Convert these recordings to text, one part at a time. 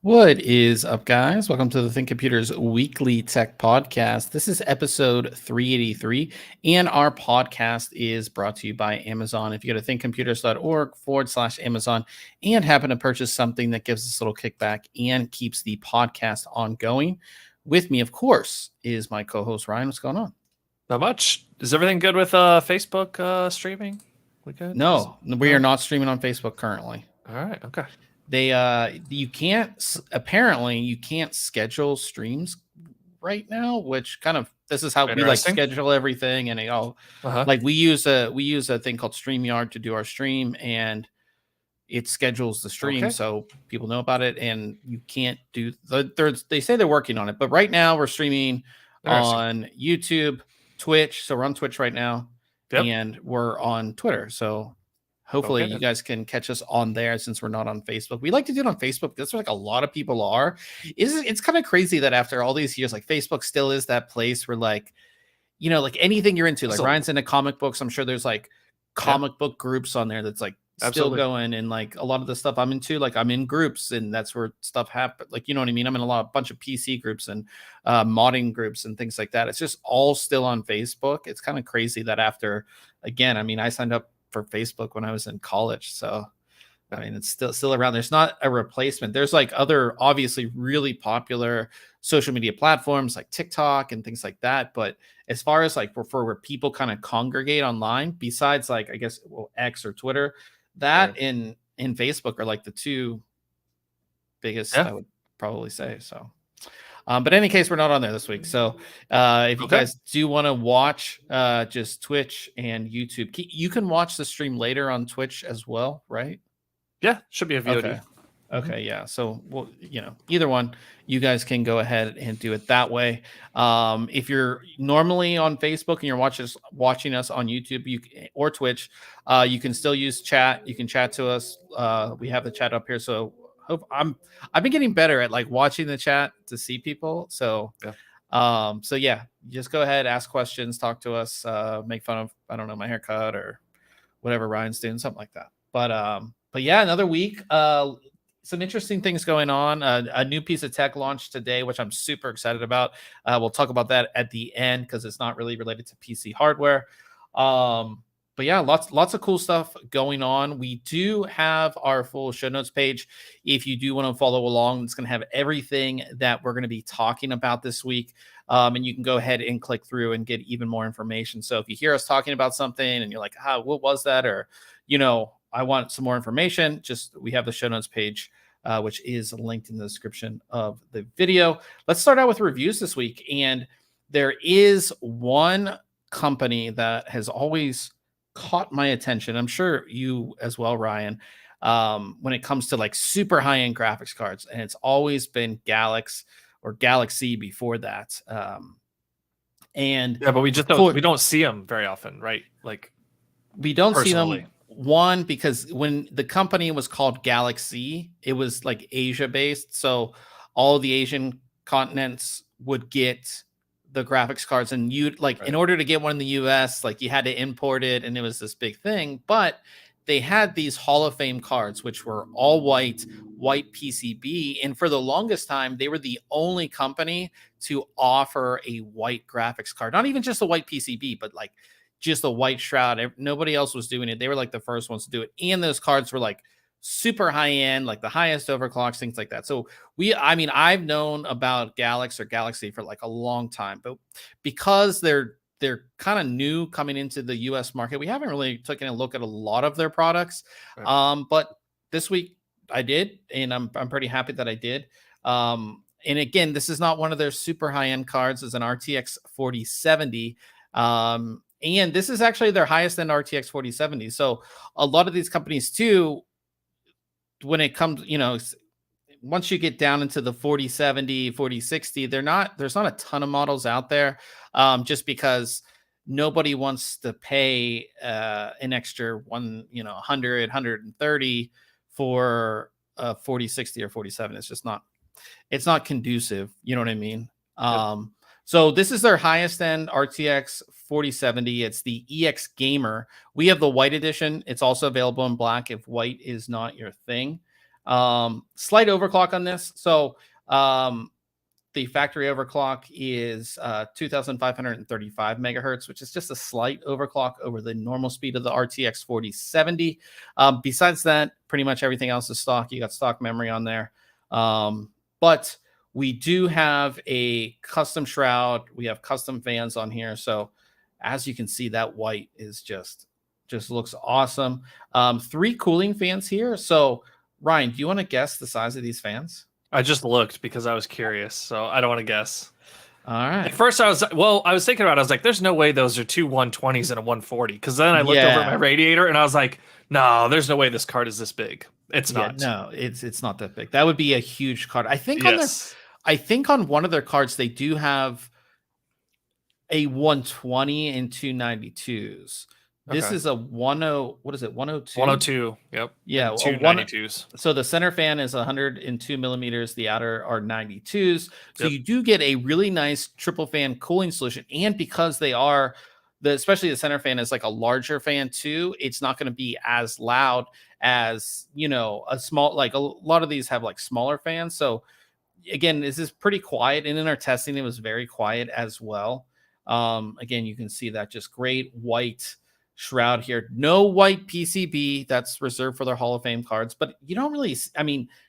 What is up, guys? Welcome to the ThinkComputers Weekly Tech Podcast. This is episode 383, and our podcast is brought to you by Amazon. If you go to thinkcomputers.org/Amazon and happen to purchase something that gives us a little kickback and keeps the podcast ongoing, with me, of course, is my co-host Ryan. What's going on? Not much. Is everything good with Facebook streaming? We good? No, we are not streaming on Facebook currently. All right. Okay. You can't schedule streams right now, which kind of, this is how we like schedule everything. And like we use a thing called StreamYard to do our stream, and it schedules the stream so people know about it. And you can't do they say they're working on it, but right now we're streaming on YouTube, Twitch. So we're on Twitch right now, and we're on Twitter. So hopefully you guys can catch us on there since we're not on Facebook. We like to do it on Facebook. That's where like a lot of people are. It's kind of crazy that after all these years, like Facebook still is that place where like, you know, like anything you're into, like Ryan's into comic books. I'm sure there's like comic book groups on there that's like still going. And like a lot of the stuff I'm into, like I'm in groups, and that's where stuff happens. Like, you know what I mean? I'm in a bunch of PC groups and modding groups and things like that. It's just all still on Facebook. It's kind of crazy that after, again, I mean, I signed up for Facebook when I was in college, so I mean it's still around. There's not a replacement. There's like other obviously really popular social media platforms like TikTok and things like that, but as far as like for where people kind of congregate online, besides like I guess X or Twitter, that in Facebook are like the two biggest, I would probably say. So but in any case, we're not on there this week. So if you guys do want to watch just Twitch and YouTube, you can watch the stream later on Twitch as well, right? Yeah, should be a VOD. Okay, yeah. So, well, you know, either one, you guys can go ahead and do it that way. If you're normally on Facebook and you're watching us on YouTube or Twitch, you can still use chat. You can chat to us. We have the chat up here. So I've been getting better at like watching the chat to see people. So just go ahead, ask questions, talk to us, make fun of, I don't know, my haircut or whatever Ryan's doing, something like that. But yeah, another week. Some interesting things going on. A new piece of tech launched today, which I'm super excited about. We'll talk about that at the end because it's not really related to PC hardware. But yeah, lots of cool stuff going on. We do have our full show notes page. If you do want to follow along, it's going to have everything that we're going to be talking about this week. And you can go ahead and click through and get even more information. So if you hear us talking about something and you're like, what was that? Or, you know, I want some more information, we have the show notes page, which is linked in the description of the video. Let's start out with reviews this week. And there is one company that has always caught my attention. I'm sure you as well, Ryan, when it comes to like super high-end graphics cards, and it's always been GALAX or Galaxy before that. And yeah, but we don't see them very often, right? Like we don't see them. One, because when the company was called Galaxy, it was like Asia based. So all the Asian continents would get the graphics cards, and in order to get one in the US, like you had to import it, and it was this big thing. But they had these Hall of Fame cards, which were all white PCB. And for the longest time, they were the only company to offer a white graphics card, not even just a white PCB, but like just a white shroud. Nobody else was doing it. They were like the first ones to do it. And those cards were like super high end, like the highest overclocks, things like that. So I mean, I've known about GALAX or Galaxy for like a long time, but because they're kind of new coming into the US market, we haven't really taken a look at a lot of their products. Right. But this week I did, and I'm pretty happy that I did. And again, this is not one of their super high end cards. It's an RTX 4070. And this is actually their highest end RTX 4070. So a lot of these companies too, when it comes, once you get down into the 4070, 4060, there's not a ton of models out there, just because nobody wants to pay an extra 100, 130 for a 4060 or 47. It's just not conducive. You know what I mean? Yep. So this is their highest end RTX 4070. It's the EX Gamer. We have the white edition. It's also available in black if white is not your thing. Slight overclock on this. So the factory overclock is 2,535 megahertz, which is just a slight overclock over the normal speed of the RTX 4070. Besides that, pretty much everything else is stock. You got stock memory on there. But we do have a custom shroud. We have custom fans on here. So as you can see, that white is just looks awesome. 3 cooling fans here. So Ryan, do you want to guess the size of these fans? I just looked because I was curious, so I don't want to guess. All right. At first, I was thinking about it. I was like, there's no way those are 2 120s and a 140. Because then I looked over at my radiator and I was like, no, there's no way this card is this big. It's not. No, it's not that big. That would be a huge card. I think on one of their cards, they do have a 120 and 292s. This is a 10. What is it? 102. 102. Yep. Yeah. 292s. So the center fan is 102 millimeters. The outer are 92s. So you do get a really nice triple fan cooling solution. And because they are especially the center fan is like a larger fan too, it's not going to be as loud as, a small, like a lot of these have like smaller fans. So again, this is pretty quiet. And in our testing, it was very quiet as well. Again, you can see that just great white shroud here. No white PCB. That's reserved for their Hall of Fame cards. But you don't really,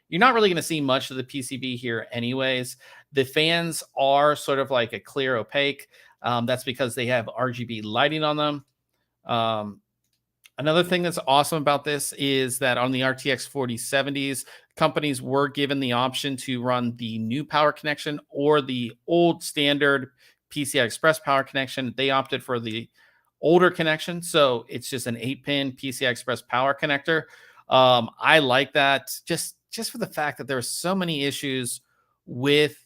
you're not really going to see much of the PCB here anyways. The fans are sort of like a clear opaque. That's because they have RGB lighting on them. Another thing that's awesome about this is that on the RTX 4070s, companies were given the option to run the new power connection or the old standard PCI Express power connection. They opted for the older connection, so it's just an 8-pin PCI Express power connector. I like that just for the fact that there are so many issues with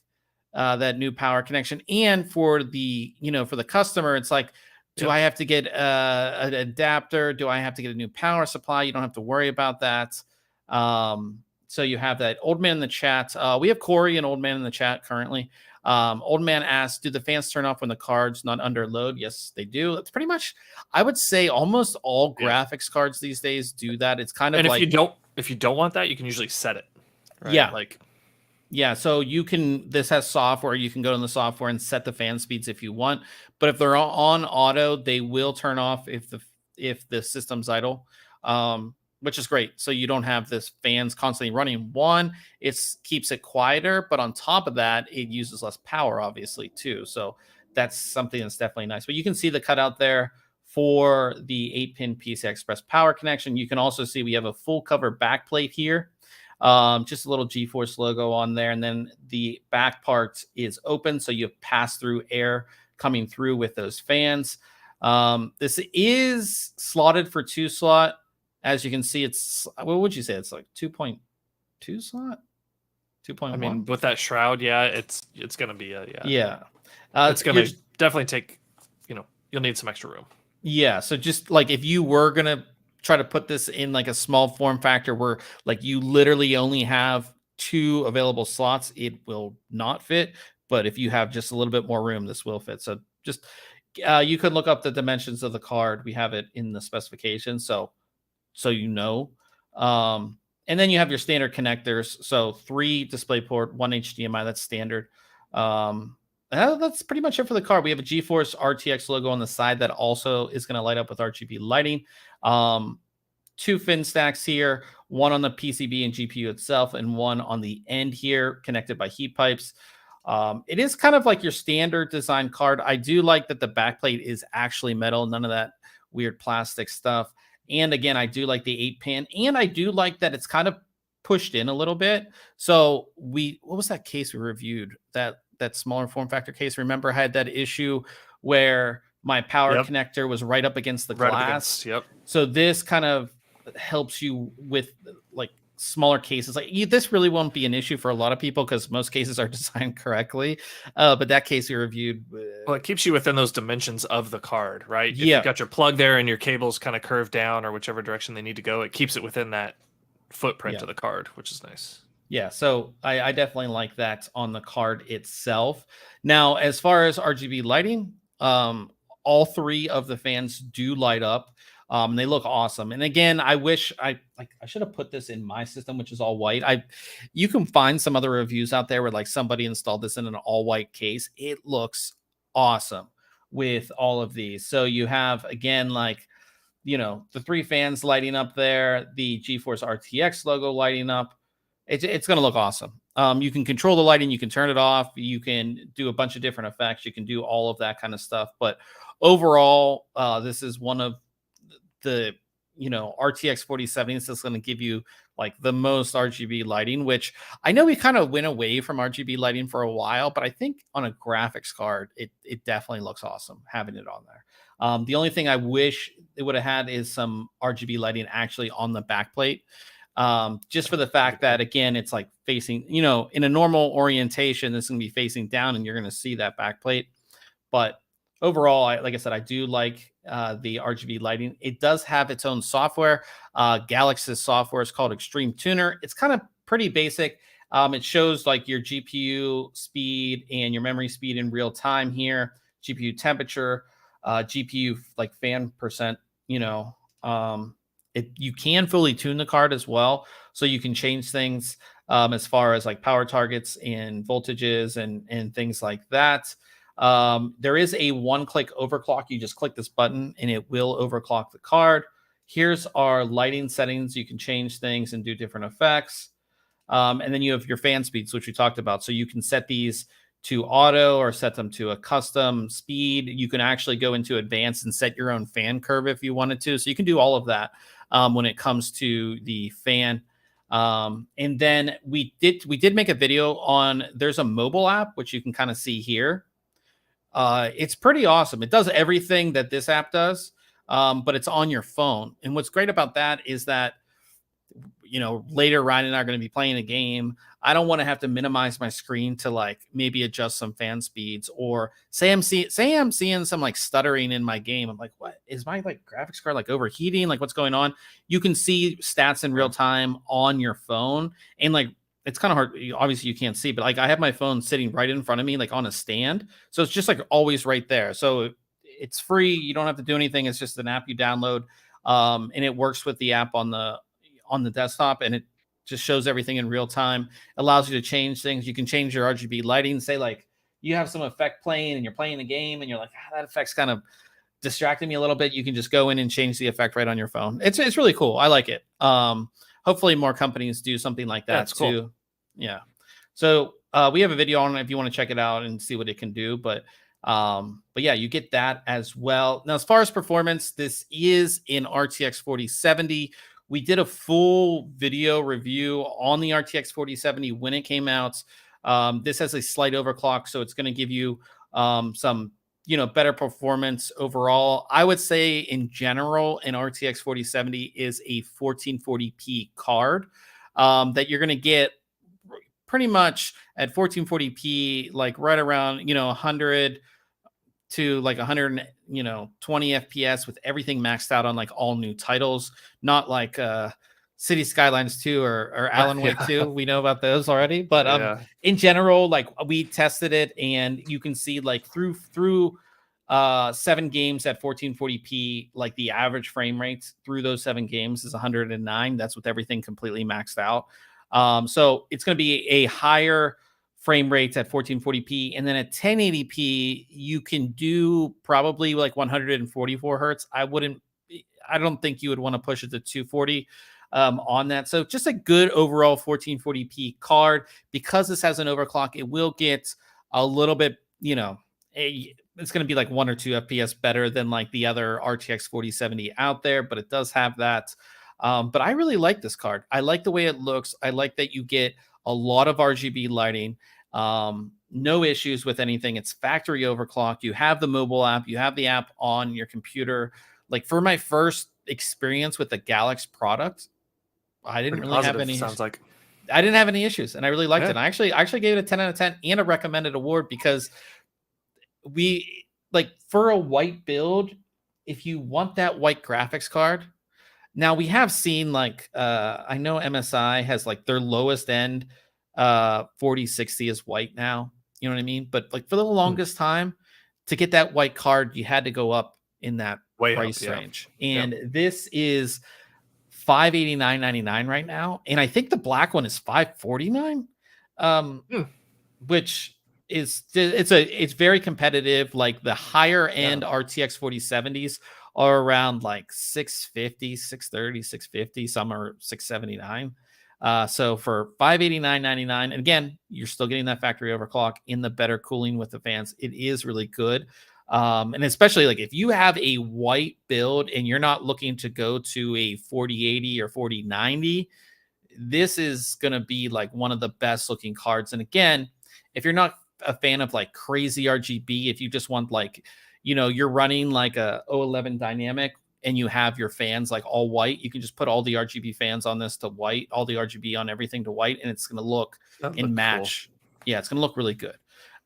that new power connection, and for the for the customer, it's like, do I have to get an adapter? Do I have to get a new power supply? You don't have to worry about that. So you have that. Old Man in the chat. We have Corey and Old Man in the chat currently. Old Man asks, do the fans turn off when the card's not under load? Yes, they do. It's pretty much, I would say almost all graphics cards these days do that. It's kind of like, if you don't want that, you can usually set it. Right? Yeah. So this has software. You can go in the software and set the fan speeds if you want. But if they're on auto, they will turn off if the system's idle, which is great. So you don't have this fans constantly running. One, it keeps it quieter, but on top of that, it uses less power, obviously, too. So that's something that's definitely nice. But you can see the cutout there for the 8-pin PCI Express power connection. You can also see we have a full cover backplate here. Just a little GeForce logo on there, and then the back part is open, so you have pass-through air coming through with those fans. This is slotted for 2-slot. As you can see, it's, what would you say? It's like 2.2 slot? 2.1? I mean, with that shroud, it's going to be it's going to definitely take, you'll need some extra room. Yeah, so just like if you were going to try to put this in like a small form factor where like you literally only have 2 available slots, it will not fit. But if you have just a little bit more room, this will fit. So just you can look up the dimensions of the card. We have it in the specification, so and then you have your standard connectors. So 3 DisplayPort, 1 HDMI. That's standard. That's pretty much it for the card. We have a GeForce RTX logo on the side that also is going to light up with RGB lighting. 2 fin stacks here, one on the PCB and GPU itself, and one on the end here connected by heat pipes. It is kind of like your standard design card. I do like that the backplate is actually metal, none of that weird plastic stuff. And again, I do like the 8-pin, and I do like that it's kind of pushed in a little bit. So what was that case we reviewed? That smaller form factor case, remember, had that issue where my power connector was right up against the glass. So this kind of helps you with like smaller cases. Like this really won't be an issue for a lot of people because most cases are designed correctly. But that case we reviewed, well, it keeps you within those dimensions of the card, right? If you've got your plug there and your cables kind of curved down or whichever direction they need to go, it keeps it within that footprint of the card, which is nice. Yeah, so I definitely like that on the card itself. Now, as far as RGB lighting, all 3 of the fans do light up. They look awesome. And again, I wish I should have put this in my system, which is all white. You can find some other reviews out there where like somebody installed this in an all white case. It looks awesome with all of these. So you have, again, like, you know, the 3 fans lighting up there, the GeForce RTX logo lighting up. It's going to look awesome. You can control the lighting. You can turn it off. You can do a bunch of different effects. You can do all of that kind of stuff. But overall, this is one of the, you know, RTX 4070s that's going to give you like the most RGB lighting, which I know we kind of went away from RGB lighting for a while, but I think on a graphics card, it definitely looks awesome having it on there. The only thing I wish it would have had is some RGB lighting actually on the backplate. Just for the fact that, again, it's like facing, you know, in a normal orientation, this is going to be facing down and you're going to see that backplate. But overall, like I said, I do like the RGB lighting. It does have its own software. GALAX's software is called Extreme Tuner. It's kind of pretty basic. It shows like your GPU speed and your memory speed in real time here, GPU temperature, GPU like fan percent, you know, you can fully tune the card as well. So you can change things as far as like power targets and voltages and things like that. There is a one-click overclock. You just click this button and it will overclock the card. Here's our lighting settings. You can change things and do different effects. And then you have your fan speeds, which we talked about. So you can set these to auto or set them to a custom speed. You can actually go into advanced and set your own fan curve if you wanted to. So you can do all of that when it comes to the fan. And then we did make a video on, there's a mobile app, which you can kind of see here. It's pretty awesome. It does everything that this app does, but it's on your phone. And what's great about that is that, you know, later Ryan and I are going to be playing a game. I don't want to have to minimize my screen to like maybe adjust some fan speeds, or say I'm seeing some like stuttering in my game. I'm like, what is my like graphics card like overheating? Like what's going on? You can see stats in real time on your phone, and like it's kind of hard. Obviously you can't see, but like I have my phone sitting right in front of me, like on a stand. So it's just like always right there. So it's free. You don't have to do anything. It's just an app you download. And it works with the app on the desktop, and it just shows everything in real time. Allows you to change things. You can change your RGB lighting. Say like you have some effect playing and you're playing a game and you're like, that effect's kind of distracting me a little bit. You can just go in and change the effect right on your phone. It's really cool. I like it. Hopefully more companies do something like that too. Cool. Yeah. So we have a video on it if you want to check it out and see what it can do. But yeah, you get that as well. Now, as far as performance, this is in RTX 4070. We did a full video review on the RTX 4070 when it came out. This has a slight overclock, so it's going to give you some, you know, better performance overall. I would say in general, an RTX 4070 is a 1440p card that you're going to get pretty much at 1440p, like right around, you know, 100 to like 100, you know, 20 FPS with everything maxed out on like all new titles, not like City Skylines 2 or Alan Wake 2. We know about those already, but in general, like we tested it and you can see like through 7 games at 1440p, like the average frame rates through those 7 games is 109. That's with everything completely maxed out. So it's going to be a higher frame rates at 1440p, and then at 1080p you can do probably like 144 hertz. I I don't think you would want to push it to 240 on that. So just a good overall 1440p card. Because this has an overclock, it will get a little bit, you know, it's going to be like 1 or 2 FPS better than like the other RTX 4070 out there, but it does have that. But I really like this card. I like the way it looks. I like that you get a lot of RGB lighting. No issues with anything. It's factory overclocked. You have the mobile app. You have the app on your computer. Like for my first experience with the GALAX product, I didn't really have any. Sounds like I didn't have any issues, and I really liked it. And I actually gave it a 10 out of 10 and a recommended award because we like for a white build. If you want that white graphics card, now we have seen like I know MSI has like their lowest end 4060 is white now. You know what I mean? But like for the longest time, to get that white card, you had to go up in that price range. And this is $589.99 right now. And I think the black one is $549. Which is it's very competitive. Like the higher end RTX 4070s are around like 650, 630, 650. Some are 679. So for $589.99, and again, you're still getting that factory overclock in the better cooling with the fans. It is really good. And especially like if you have a white build and you're not looking to go to a 4080 or 4090, this is going to be like one of the best looking cards. And again, if you're not a fan of like crazy RGB, if you just want like, you know, you're running like a 011 dynamic and you have your fans like all white, you can just put all the RGB fans on this to white, all the RGB on everything to white, and it's going to look and match. Cool. Yeah, it's going to look really good.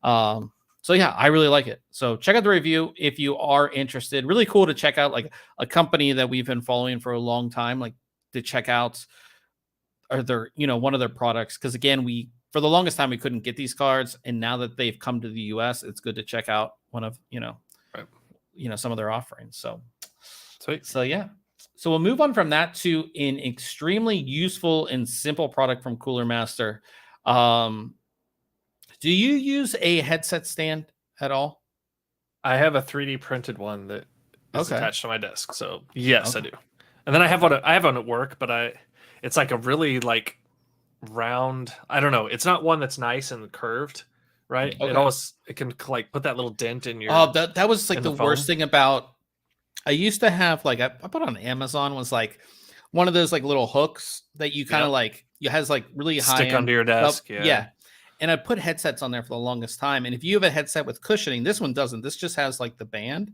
So yeah, I really like it. So check out the review if you are interested. Really cool to check out like a company that we've been following for a long time, like to check out their, you know, one of their products. Because again, for the longest time we couldn't get these cards, and now that they've come to the US, it's good to check out one of, you know, some of their offerings. So sweet. So yeah. So we'll move on from that to an extremely useful and simple product from Cooler Master. Do you use a headset stand at all? I have a 3D printed one that is attached to my desk. So yes, I do. And then I have one at work, but it's like a really like round. I don't know. It's not one that's nice and curved, right? It can like put that little dent in your. Oh, that was like the worst thing about. I used to have like I put on Amazon was like one of those like little hooks that you kind of like it has like really high stick under your desk. Yeah. And I put headsets on there for the longest time. And if you have a headset with cushioning, this one doesn't. This just has like the band.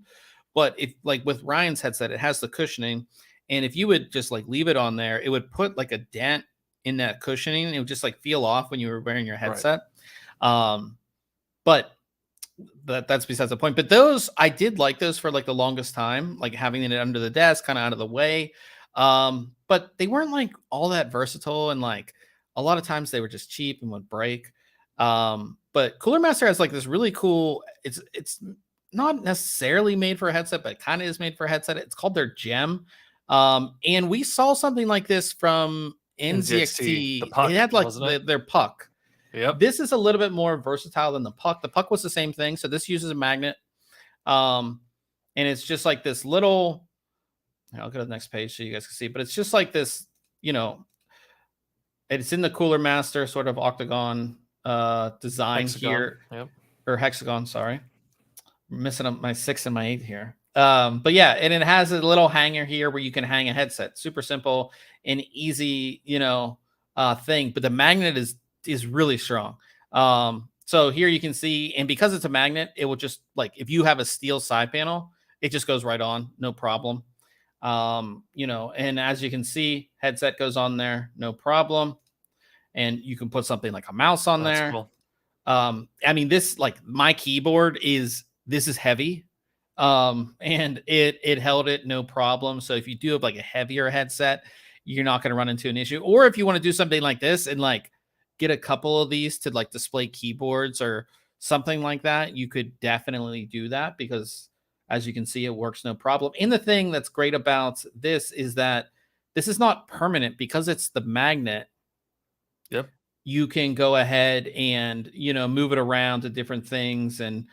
But if like with Ryan's headset, it has the cushioning. And if you would just like leave it on there, it would put like a dent in that cushioning. And it would just like feel off when you were wearing your headset. Right. But that's besides the point. But those, I did like those for like the longest time, like having it under the desk, kind of out of the way. But they weren't like all that versatile. And like a lot of times they were just cheap and would break. But Cooler Master has like this really cool, it's not necessarily made for a headset, but it kind of is made for a headset. It's called their Gem. And we saw something like this from NZXT. It had like their puck. Yep. This is a little bit more versatile than the puck. The puck was the same thing. So this uses a magnet. And it's just like this little, I'll go to the next page so you guys can see, but it's just like this, you know, it's in the Cooler Master sort of octagon design hexagon. Here. Yep. Or hexagon, sorry. I'm missing up my 6 and my 8 here. But yeah, and it has a little hanger here where you can hang a headset. Super simple and easy, you know, thing. But the magnet is really strong. So here you can see, and because it's a magnet, it will just like if you have a steel side panel, it just goes right on, no problem. You know, and as you can see, headset goes on there, no problem. And you can put something like a mouse on there. Cool. I mean, this like my keyboard is heavy. And it held it no problem. So if you do have like a heavier headset, you're not going to run into an issue. Or if you want to do something like this and like get a couple of these to like display keyboards or something like that, you could definitely do that because as you can see, it works no problem. And the thing that's great about this is that this is not permanent because it's the magnet. Yep. You can go ahead and, you know, move it around to different things. And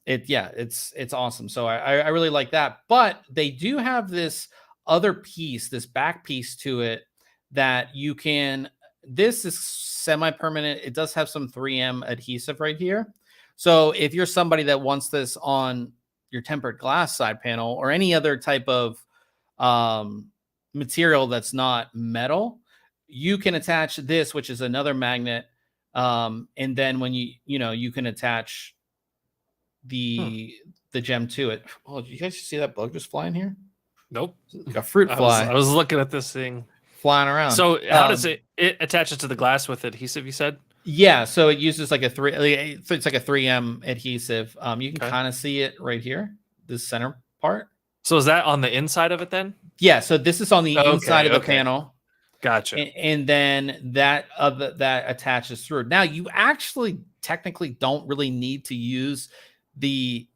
it's awesome. So I really like that. But they do have this other piece, this back piece to it that you can, this is semi-permanent. It does have some 3M adhesive right here. So if you're somebody that wants this on your tempered glass side panel or any other type of material that's not metal, you can attach this, which is another magnet. And then when you can attach the gem to it. Oh, did you guys see that bug just flying here? Nope. Like a fruit fly. I was looking at this thing flying around. So how does it attaches to the glass with adhesive, you said? Yeah, so it uses like it's like a 3M adhesive. You can kind of see it right here, this center part. So is that on the inside of it then? Yeah, so this is on the inside of the panel. Gotcha. And then that attaches through. Now you actually technically don't really need to use the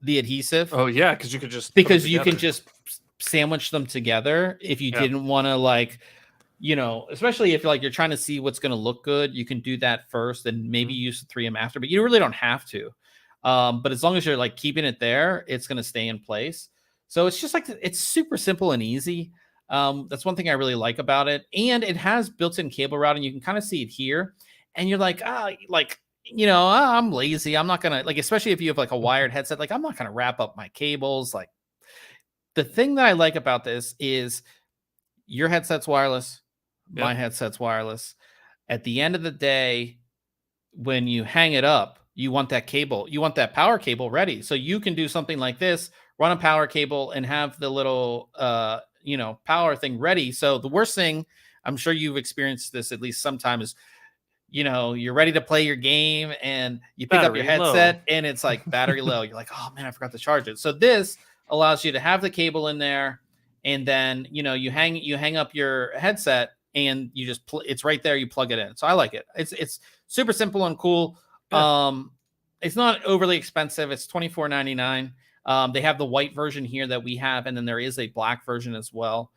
adhesive. Oh yeah, because you can just sandwich them together if you didn't want to especially if you're trying to see what's going to look good, you can do that first and maybe use the 3M after, but you really don't have to. But as long as you're keeping it there, it's going to stay in place. So it's just it's super simple and easy. That's one thing I really like about it. And it has built-in cable routing. You can kind of see it here and you're I'm lazy. I'm not going to especially if you have a wired headset, I'm not going to wrap up my cables. The thing that I like about this is your headset's wireless. My headset's wireless. At the end of the day, when you hang it up, you want that cable, you want that power cable ready. So you can do something like this, run a power cable and have the little, power thing ready. So the worst thing, I'm sure you've experienced this at least sometime, is, you're ready to play your game and you pick up your headset and it's battery low. You're like, oh man, I forgot to charge it. So this allows you to have the cable in there. And then, you hang up your headset and you just it's right there. You plug it in. So I like it. It's super simple and cool. Yeah. It's not overly expensive. It's $24.99. They have the white version here that we have, and then there is a black version as well.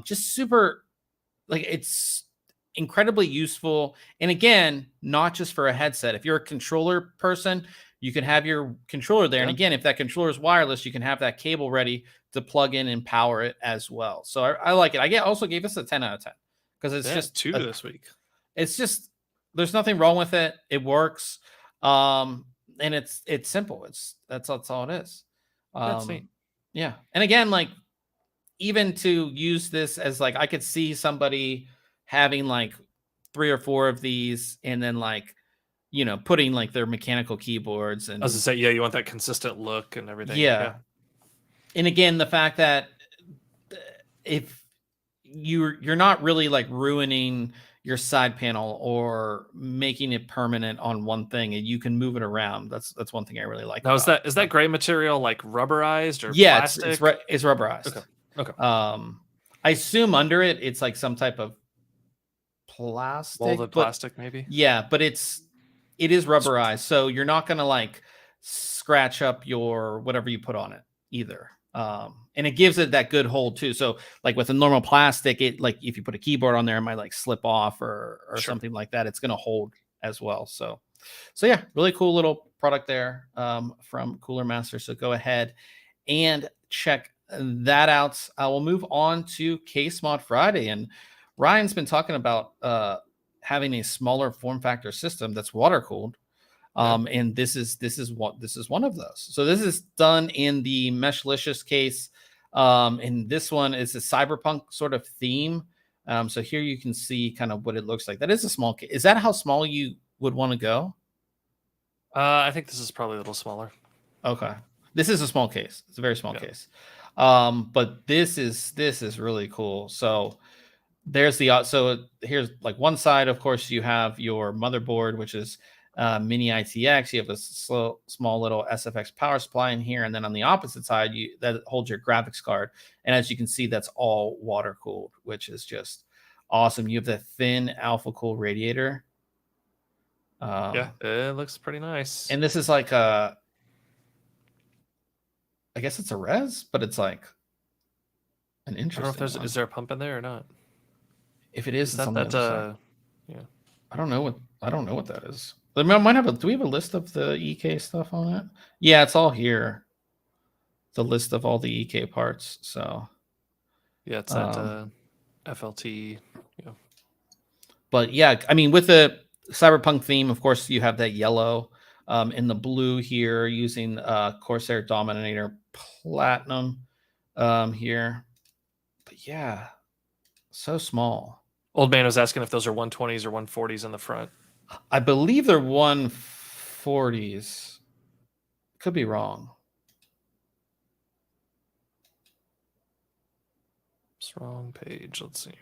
Just super, it's incredibly useful. And again, not just for a headset. If you're a controller person, you can have your controller there. And again, if that controller is wireless, you can have that cable ready to plug in and power it as well. So I like it. I also gave us a 10 out of 10 because it's just 2 this week. It's just, there's nothing wrong with it. It works. And it's simple. That's all it is. That's neat. Yeah. And again, even to use this as I could see somebody having 3 or 4 of these and then putting their mechanical keyboards. And I was to say, you want that consistent look and everything. Yeah. And again, the fact that if you're not really ruining your side panel or making it permanent on one thing, and you can move it around. That's one thing I really like. Now, is that gray material rubberized or plastic? It's rubberized. Okay. I assume under it it's some type of plastic. Molded plastic, maybe. Yeah, but it is rubberized, so you're not gonna scratch up your whatever you put on it either. And it gives it that good hold too. So with a normal plastic, it if you put a keyboard on there, it might slip off or something like that. It's gonna hold as well. So yeah, really cool little product there from Cooler Master. So go ahead and check that out. I will move on to Case Mod Friday, and Ryan's been talking about having a smaller form factor system that's water cooled. And this is one of those. So this is done in the Meshlicious case. And this one is a cyberpunk sort of theme. So here you can see kind of what it looks like. That is a small case. Is that how small you would want to go? I think this is probably a little smaller. Okay. This is a small case. It's a very small case. But this is really cool. So there's so here's one side, of course, you have your motherboard, which is mini ITX. You have a small little SFX power supply in here, and then on the opposite side, that holds your graphics card. And as you can see, that's all water cooled, which is just awesome. You have the thin alpha cool radiator. It looks pretty nice. And this is I guess it's a res, but it's an interesting. I don't know if is there a pump in there or not. If it is, it's on that. I don't know what that is. Do we have a list of the EK stuff on it? Yeah, it's all here. The list of all the EK parts. So Yeah, it's that FLT. Yeah. But yeah, I mean, with the cyberpunk theme, of course, you have that yellow in the blue here using Corsair Dominator Platinum here. But yeah, so small. Old man was asking if those are 120s or 140s in the front. I believe they're 140s. Could be wrong. It's wrong page. Let's see.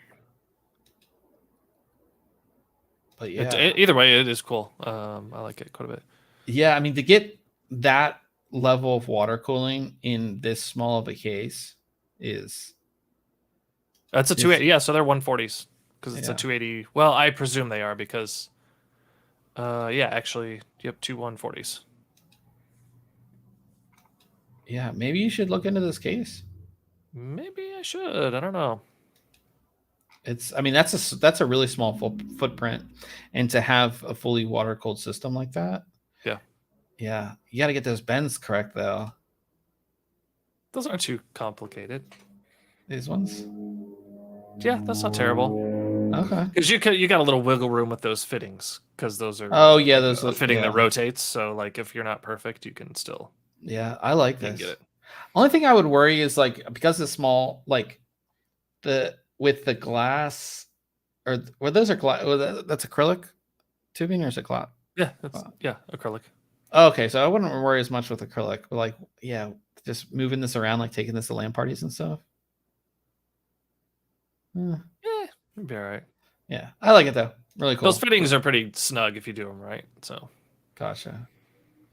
But yeah, either way, it is cool. I like it quite a bit. Yeah, I mean, to get that level of water cooling in this small of a case is... That's a 280. Yeah, so they're 140s because it's a 280. Well, I presume they are because, yeah, actually, yep, two 140s. Yeah, maybe you should look into this case. Maybe I should. I don't know. I mean, that's a really small footprint, and to have a fully water cooled system like that. Yeah, you got to get those bends correct though. Those aren't too complicated. These ones. Yeah, that's not terrible. Okay. Because you got a little wiggle room with those fittings because those are. Oh yeah, those a fitting that rotates. So like if you're not perfect, you can still. Yeah, I like this. Get it. Only thing I would worry is like because it's small, like with the glass, or those are glass. That's acrylic tubing, or is it glass? Yeah, that's acrylic. Okay, so I wouldn't worry as much with acrylic, but like, yeah, just moving this around, like taking this to LAN parties and stuff. Yeah, it'd be all right. Yeah, I like it though. Really cool. Those fittings are pretty snug if you do them right. So, gotcha.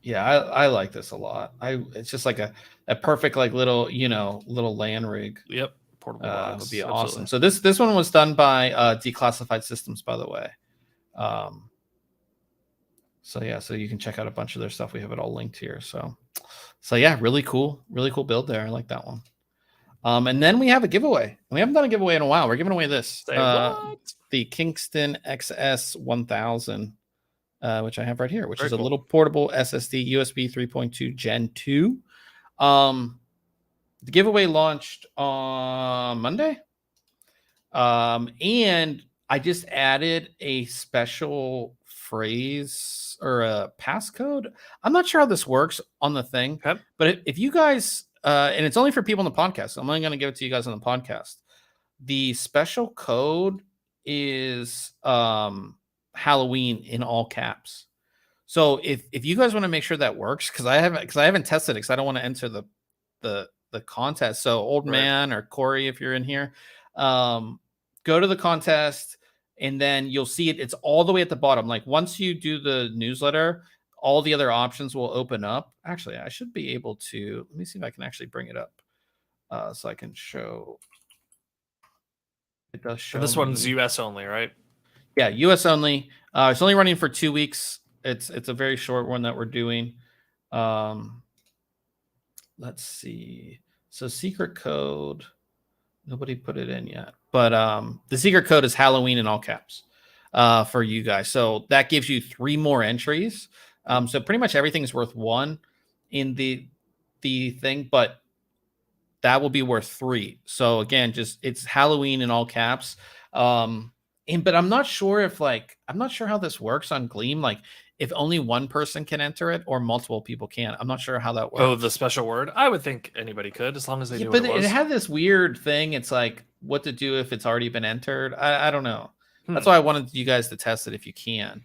Yeah, I like this a lot. It's just like a perfect like little little LAN rig. Yep, portable box would be awesome. So this one was done by Declassified Systems, by the way. So yeah, so you can check out a bunch of their stuff. We have it all linked here. So yeah, really cool build there. I like that one. And then we have a giveaway. We haven't done a giveaway in a while. We're giving away this. The Kingston XS 1000, which I have right here, which is a little portable SSD USB 3.2 Gen 2. The giveaway launched on Monday. And I just added a special phrase or a passcode. I'm not sure how this works on the thing, but if you guys, and it's only for people on the podcast, so I'm only going to give it to you guys on the podcast. The special code is Halloween in all caps. So if you guys want to make sure that works, because I haven't tested it, because I don't want to enter the contest. So old man or Corey, if you're in here, go to the contest. And then you'll see it. It's all the way at the bottom. Like once you do the newsletter, all the other options will open up. Actually, I should be able to. Let me see if I can actually bring it up, so I can show. It does show. And this one's US only, right? Yeah, US only. It's only running for 2 weeks. It's a very short one that we're doing. Let's see. So secret code. Nobody put it in yet, but the secret code is Halloween in all caps for you guys. So that gives you 3 more entries. So pretty much everything's worth 1 in the thing, but that will be worth 3. So again, it's Halloween in all caps. But I'm not sure I'm not sure how this works on Gleam. Like if only one person can enter it or multiple people can. I'm not sure how that works. Oh, the special word? I would think anybody could, as long as they do what it was. It had this weird thing. It's like what to do if it's already been entered. I don't know. That's why I wanted you guys to test it if you can.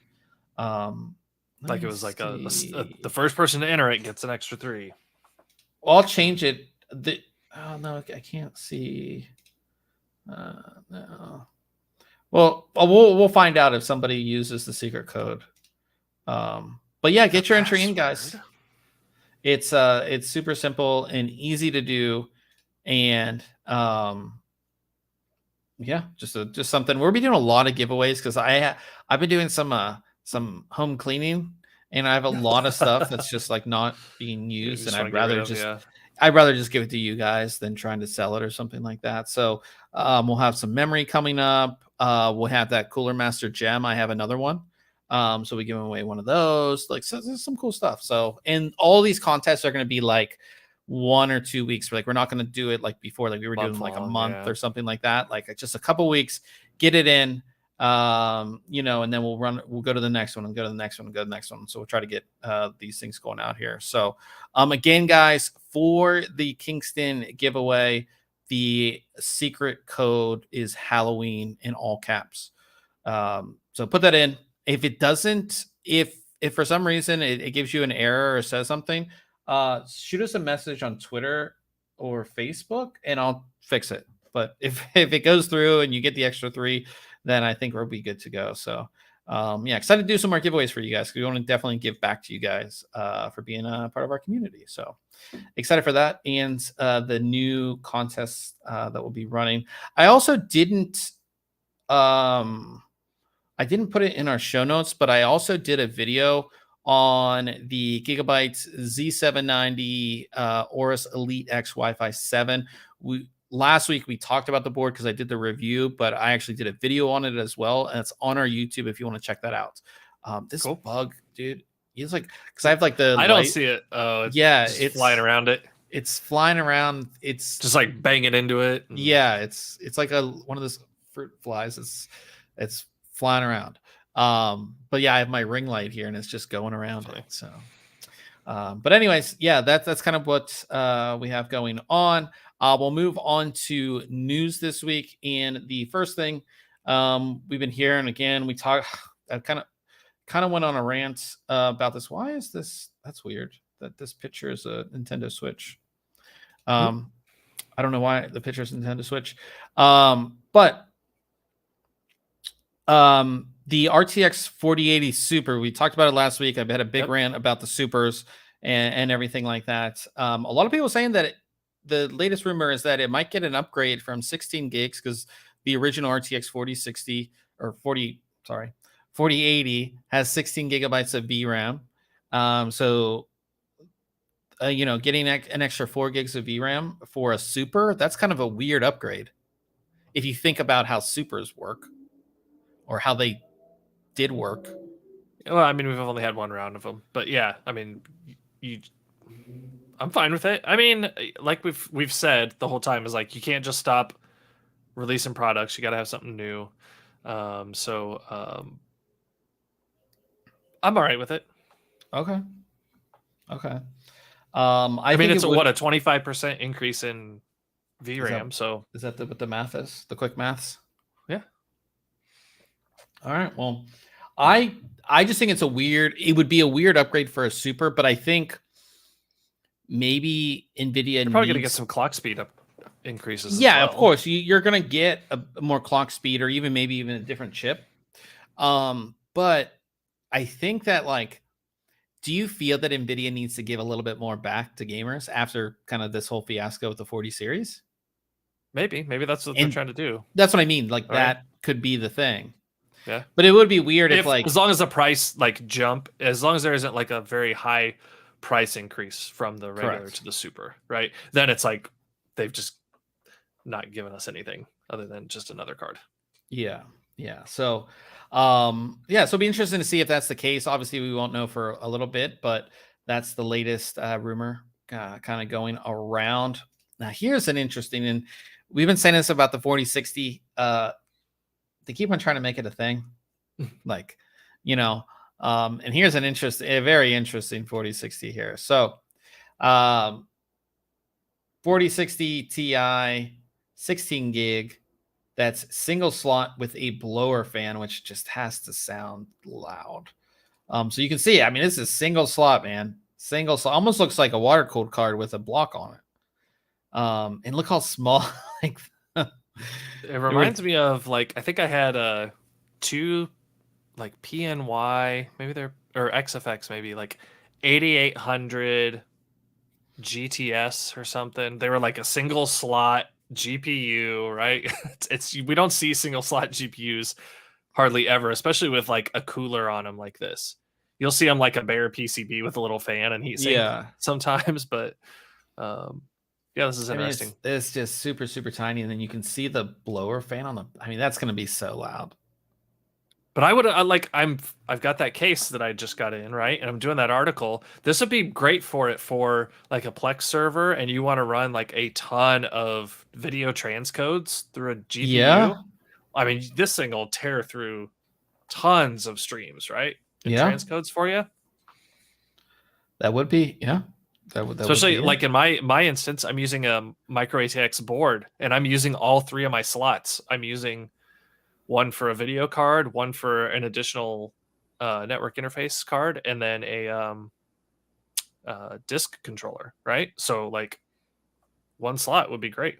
Like it was like the first person to enter it gets an extra 3. Well, I'll change it. Oh no, I can't see. No. Well, we'll find out if somebody uses the secret code. But yeah, get your entry in, guys. It's super simple and easy to do, and yeah, just something. We'll be doing a lot of giveaways because I've been doing some home cleaning, and I have a lot of stuff that's just like not being used, and I'd rather just give it to you guys than trying to sell it or something like that. So we'll have some memory coming up. We'll have that Cooler Master gem. I have another one. So we give away one of those. Like, so there's some cool stuff. So, and all these contests are going to be like 1 or 2 weeks. Like we're not going to do it like before, like we were doing like a month or something like that. Like just a couple weeks, get it in, you know, and then we'll go to the next one and go to the next one and go to the next one. So we'll try to get these things going out here. So again, guys, for the Kingston giveaway, the secret code is Halloween in all caps. So put that in. If it doesn't, if for some reason it gives you an error or says something, shoot us a message on Twitter or Facebook and I'll fix it. But if it goes through and you get the extra 3, then I think we'll be good to go. So yeah, excited to do some more giveaways for you guys. We want to definitely give back to you guys for being a part of our community. So excited for that and the new contests that we'll be running. I also didn't put it in our show notes, but I also did a video on the Gigabyte Z790 Aorus Elite X Wi-Fi 7. Last week we talked about the board because I did the review, but I actually did a video on it as well, and it's on our YouTube if you want to check that out. This bug, dude, it's like because I have like the don't see it. Oh, it's flying around it. It's flying around. It's just like banging into it. Yeah, it's like one of those fruit flies. It's flying around. But yeah, I have my ring light here and it's just going around it. So but anyways, yeah, that's kind of what we have going on. We'll move on to news this week. And the first thing we've been hearing, again, I kind of went on a rant about this. Why is this? That's weird that this picture is a Nintendo Switch. I don't know why the picture is Nintendo Switch. But the RTX 4080 Super, we talked about it last week. I've had a big rant about the Supers and everything like that. A lot of people saying that the latest rumor is that it might get an upgrade from 16 gigs because the original RTX 4080 has 16 gigabytes of VRAM. So you know, getting an extra 4 gigs of VRAM for a Super, that's kind of a weird upgrade. If you think about how Supers work or how they did work. Well, I mean, we've only had one round of them, but yeah, I mean, I'm fine with it. I mean, like we've said the whole time is like you can't just stop releasing products. You got to have something new. I'm all right with it. Okay. I mean, it's what a 25% increase in VRAM. Is that what the math is? The quick maths? Yeah. All right. Well, I just think it would be a weird upgrade for a Super, but I think maybe NVIDIA You're probably going to get some clock speed increases. Yeah, of course. You're going to get a more clock speed or maybe even a different chip. But I think that do you feel that NVIDIA needs to give a little bit more back to gamers after kind of this whole fiasco with the 40 series? Maybe that's what they're trying to do. That's what I mean. That could be the thing. Yeah. But it would be weird if as long as the price jump, as long as there isn't a very high price increase from the regular to the Super, right? Then it's like they've just not given us anything other than just another card. Yeah. So so it'll be interesting to see if that's the case. Obviously, we won't know for a little bit, but that's the latest rumor kind of going around. Now, here's an interesting, and we've been saying this about the 4060. They keep on trying to make it a thing, and here's a very interesting 4060 here. So 4060 Ti 16 gig, that's single slot with a blower fan, which just has to sound loud. So you can see, I mean, this is single slot, man. Single slot, almost looks like a water cooled card with a block on it. And look how small. It reminds me of I think I had 2 PNY, maybe they're, or XFX, maybe 8800 GTS or something. They were a single slot GPU, right? We don't see single slot GPUs hardly ever, especially with a cooler on them like this. You'll see them a bare PCB with a little fan and heatsink sometimes, but yeah, this is interesting. It's just super, super tiny, and then you can see the blower fan on the. I mean, that's going to be so loud. But I would like I've got that case that I just got in, right? And I'm doing that article. This would be great for it for like a Plex server, and you want to run like a ton of video transcodes through a GPU. Yeah. I mean, this thing will tear through tons of streams, right? And Yeah. transcodes for you. That would be, yeah. That Especially would be like in my instance, I'm using a micro ATX board, and I'm using all 3 of my slots. I'm using one for a video card, one for an additional network interface card, and then a disk controller, right? So like one slot would be great.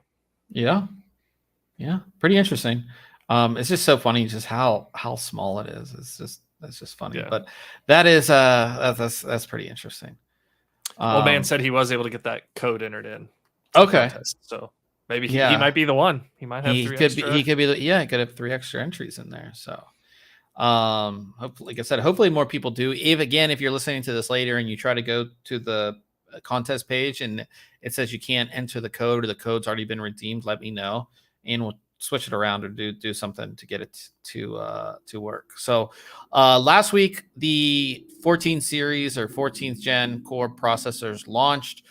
Yeah. Yeah. Pretty interesting. It's just so funny just how small it is. That's just funny. Yeah. But that is that's pretty interesting. Old man said he was able to get that code entered in. Okay. So maybe he might be the one. He might have he could be he could have 3 extra entries in there. So hopefully, like I said, hopefully more people do. If you're listening to this later and you try to go to the contest page and it says you can't enter the code or the code's already been redeemed, let me know and we'll switch it around or do something to get it to work. So last week the 14 series or 14th gen core processors launched.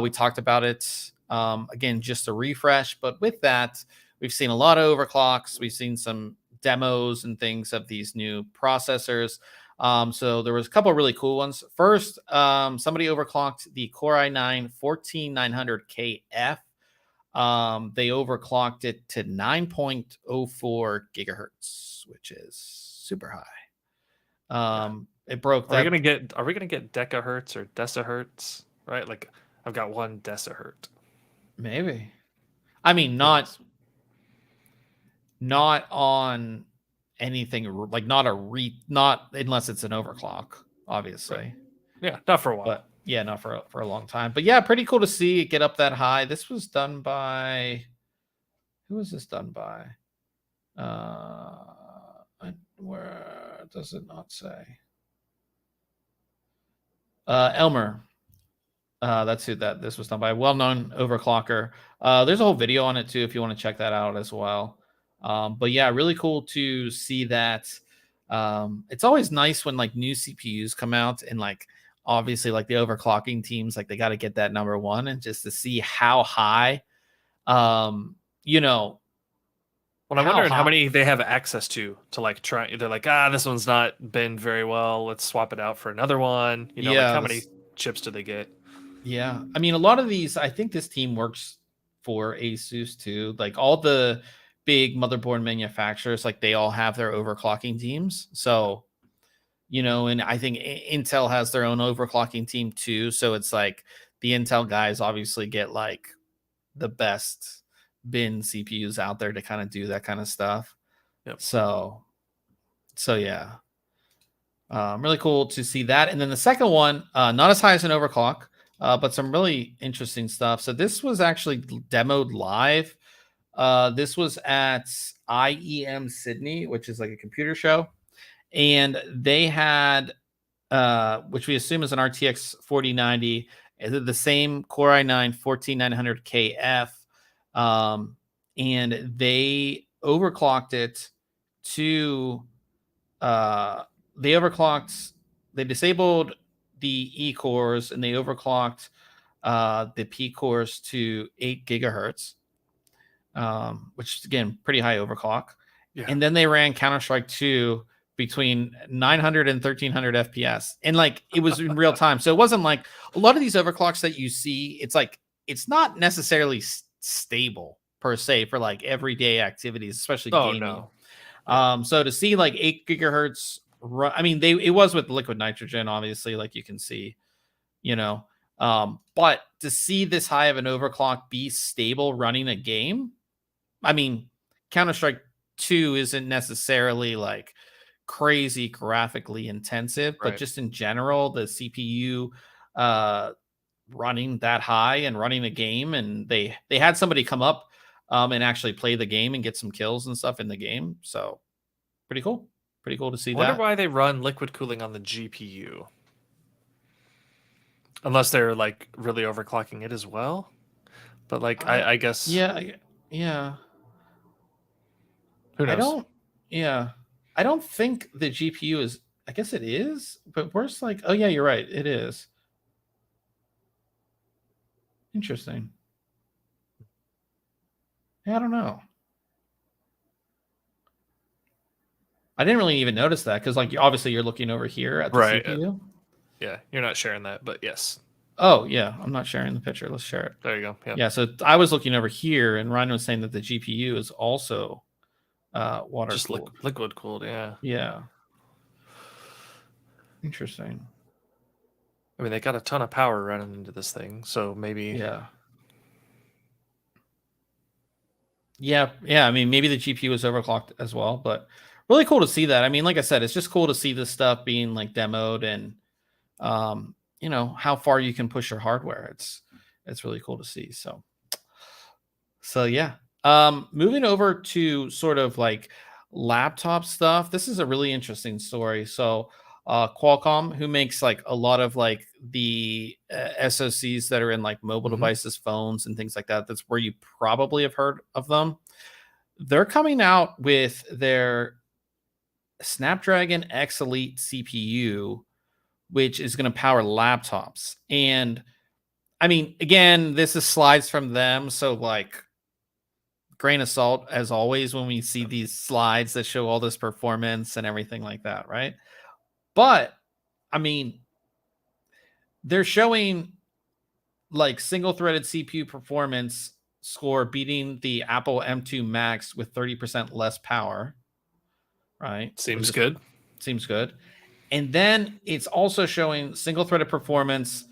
We talked about it again, just a refresh, but with that we've seen a lot of overclocks. We've seen some demos and things of these new processors. So there was a couple of really cool ones. First, somebody overclocked the Core i9-14900KF. They overclocked it to 9.04 gigahertz, which is super high. It broke. Are we gonna get decahertz or decihertz? Right? Like I've got 1 decihertz. Maybe. I mean, not on anything like not unless it's an overclock, obviously. Right. Yeah, not for a while. But yeah, not for a long time. But yeah, pretty cool to see it get up that high. This was done by who was this done by? Where does it not say? Elmer. That's who this was done by. A well-known overclocker. There's a whole video on it too if you want to check that out as well. But yeah, really cool to see that. It's always nice when like new CPUs come out and like obviously like the overclocking teams, like they got to get that number 1 and just to see how high, you know. Well, I'm wondering how many they have access to like try. They're like, this one's not been very well. Let's swap it out for another one. You know, like how many chips do they get? Yeah. I mean, a lot of these, I think this team works for Asus too. Like all the big motherboard manufacturers, like they all have their overclocking teams. So, you know, and I think Intel has their own overclocking team too. So it's like the Intel guys obviously get like the best bin CPUs out there to kind of do that kind of stuff. Yep. So yeah. Really cool to see that. And then the second one, not as high as an overclock, but some really interesting stuff. So this was actually demoed live. This was at IEM Sydney, which is like a computer show. And they had, which we assume is an RTX 4090, the same Core i9-14900KF. And they overclocked it to, they disabled the E cores and they overclocked the P cores to 8 gigahertz, which is again pretty high overclock. Yeah. And then they ran Counter-Strike 2 between 900 and 1300 FPS, and like it was in real time. So it wasn't like a lot of these overclocks that you see. It's like it's not necessarily stable per se for like everyday activities, especially gaming. No. So to see like 8 gigahertz. I mean, it was with liquid nitrogen, obviously, like you can see, you know, but to see this high of an overclock be stable running a game, I mean, Counter-Strike 2 isn't necessarily like crazy graphically intensive, but just in general, the CPU running that high and running a game, and they had somebody come up and actually play the game and get some kills and stuff in the game. So pretty cool. Pretty cool to see that. I wonder why they run liquid cooling on the GPU. Unless they're like really overclocking it as well. But like, I guess. Yeah. Who knows? Yeah. I don't think the GPU is. I guess it is, but where's like? Oh yeah, you're right. It is. Interesting. Yeah, I don't know. I didn't really even notice that because, like, obviously you're looking over here at the CPU. Yeah, you're not sharing that, but yes. Oh yeah, I'm not sharing the picture. Let's share it. There you go. Yeah. Yeah. So I was looking over here, and Ryan was saying that the GPU is also water just cooled. Liquid cooled. Yeah. Yeah. Interesting. I mean, they got a ton of power running into this thing, so maybe. Yeah. Yeah. I mean, maybe the GPU is overclocked as well, but really cool to see that. I mean, like I said, it's just cool to see this stuff being like demoed and, you know, how far you can push your hardware. It's really cool to see. So yeah. Moving over to sort of like laptop stuff. This is a really interesting story. So, Qualcomm, who makes like a lot of like the SoCs that are in like mobile devices, phones, and things like that. That's where you probably have heard of them. They're coming out with their Snapdragon X Elite CPU, which is going to power laptops. And I mean, again, this is slides from them. So, like, grain of salt, as always, when we see these slides that show all this performance and everything like that, right? But, I mean, they're showing like single threaded CPU performance score beating the Apple M2 Max with 30% less power, right? Seems good. Seems good. And then it's also showing single threaded performance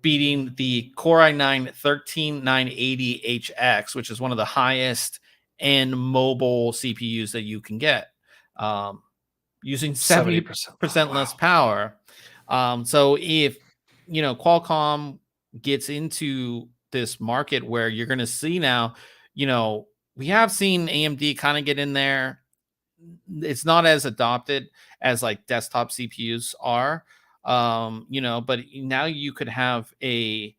beating the Core i9-13980HX, which is one of the highest end mobile CPUs that you can get, using 70% less power. So if, you know, Qualcomm gets into this market where you're going to see now, you know, we have seen AMD kind of get in there. It's not as adopted as like desktop CPUs are, you know, but now you could have taking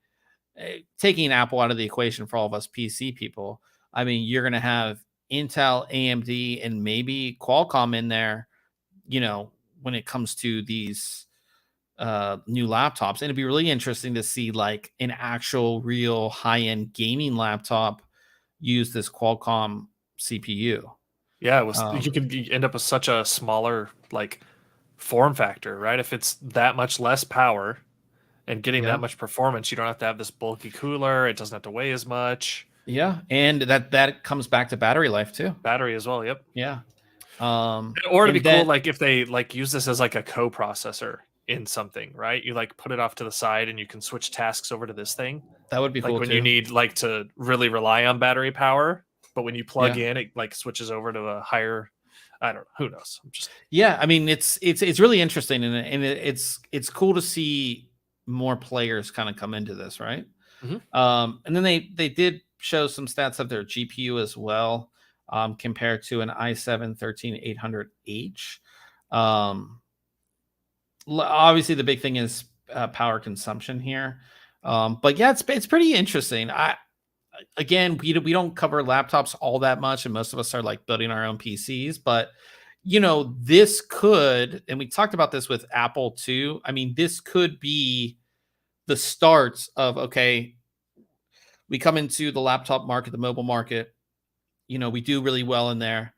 Apple out of the equation for all of us PC people. I mean, you're going to have Intel, AMD, and maybe Qualcomm in there, you know, when it comes to these new laptops. And it'd be really interesting to see like an actual real high-end gaming laptop use this Qualcomm CPU. Yeah, you could end up with such a smaller like form factor, right? If it's that much less power and getting that much performance, you don't have to have this bulky cooler. It doesn't have to weigh as much. Yeah, and that comes back to battery life too. Battery as well. Yep. Yeah. Or it'd be cool, like if they like use this as like a co-processor in something, right? You like put it off to the side and you can switch tasks over to this thing. That would be like cool when too. You need like to really rely on battery power, but when you plug in, it like switches over to a higher. I don't know. Who knows? I mean, it's really interesting, and it's cool to see more players kind of come into this, right? And then they did show some stats of their GPU as well, compared to an i7-13800H. Obviously, the big thing is power consumption here, but yeah, it's pretty interesting. Again, we don't cover laptops all that much, and most of us are like building our own PCs, but you know, this could, and we talked about this with Apple too. I mean, this could be the start of, okay, we come into the laptop market, the mobile market, you know, we do really well in there.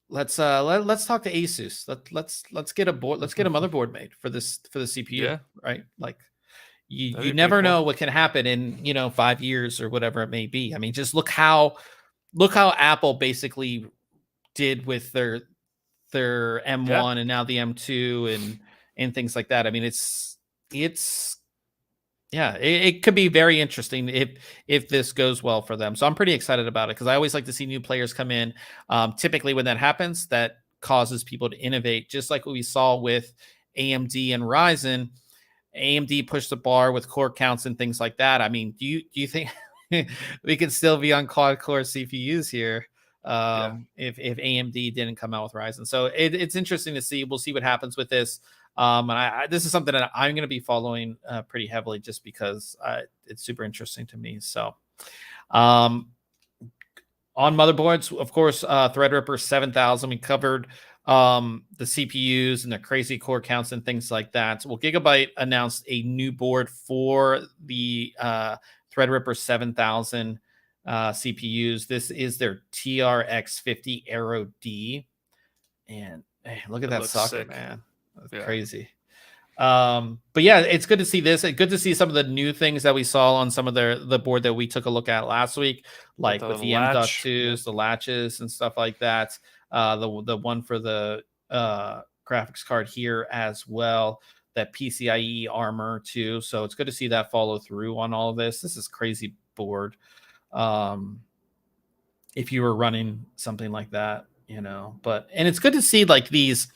Let's talk to Asus. Let's get a board, let's get a motherboard made for the CPU, right? Like you never know what can happen in, you know, 5 years or whatever it may be. I mean, just look how Apple basically did with their M1 and now the M2 and things like that. I mean, it could be very interesting if this goes well for them. So I'm pretty excited about it because I always like to see new players come in. Typically when that happens, that causes people to innovate, just like what we saw with AMD and Ryzen. AMD pushed the bar with core counts and things like that. I mean, do you think we could still be on quad core CPUs here if AMD didn't come out with Ryzen? So it's interesting to see. We'll see what happens with this. And this is something that I'm going to be following pretty heavily just because it's super interesting to me. So on motherboards, of course, Threadripper 7000. We covered the CPUs and the crazy core counts and things like that. Well, Gigabyte announced a new board for the Threadripper 7000 CPUs. This is their TRX50 AERO D, and man, look at that socket, sick. Man. That's crazy. But yeah, it's good to see this. It's good to see some of the new things that we saw on some of the board that we took a look at last week, like with the M.2s, the latches and stuff like that. The one for the graphics card here as well, that PCIe armor too. So it's good to see that follow through on all of this. This is crazy board. If you were running something like that, you know, and it's good to see like these.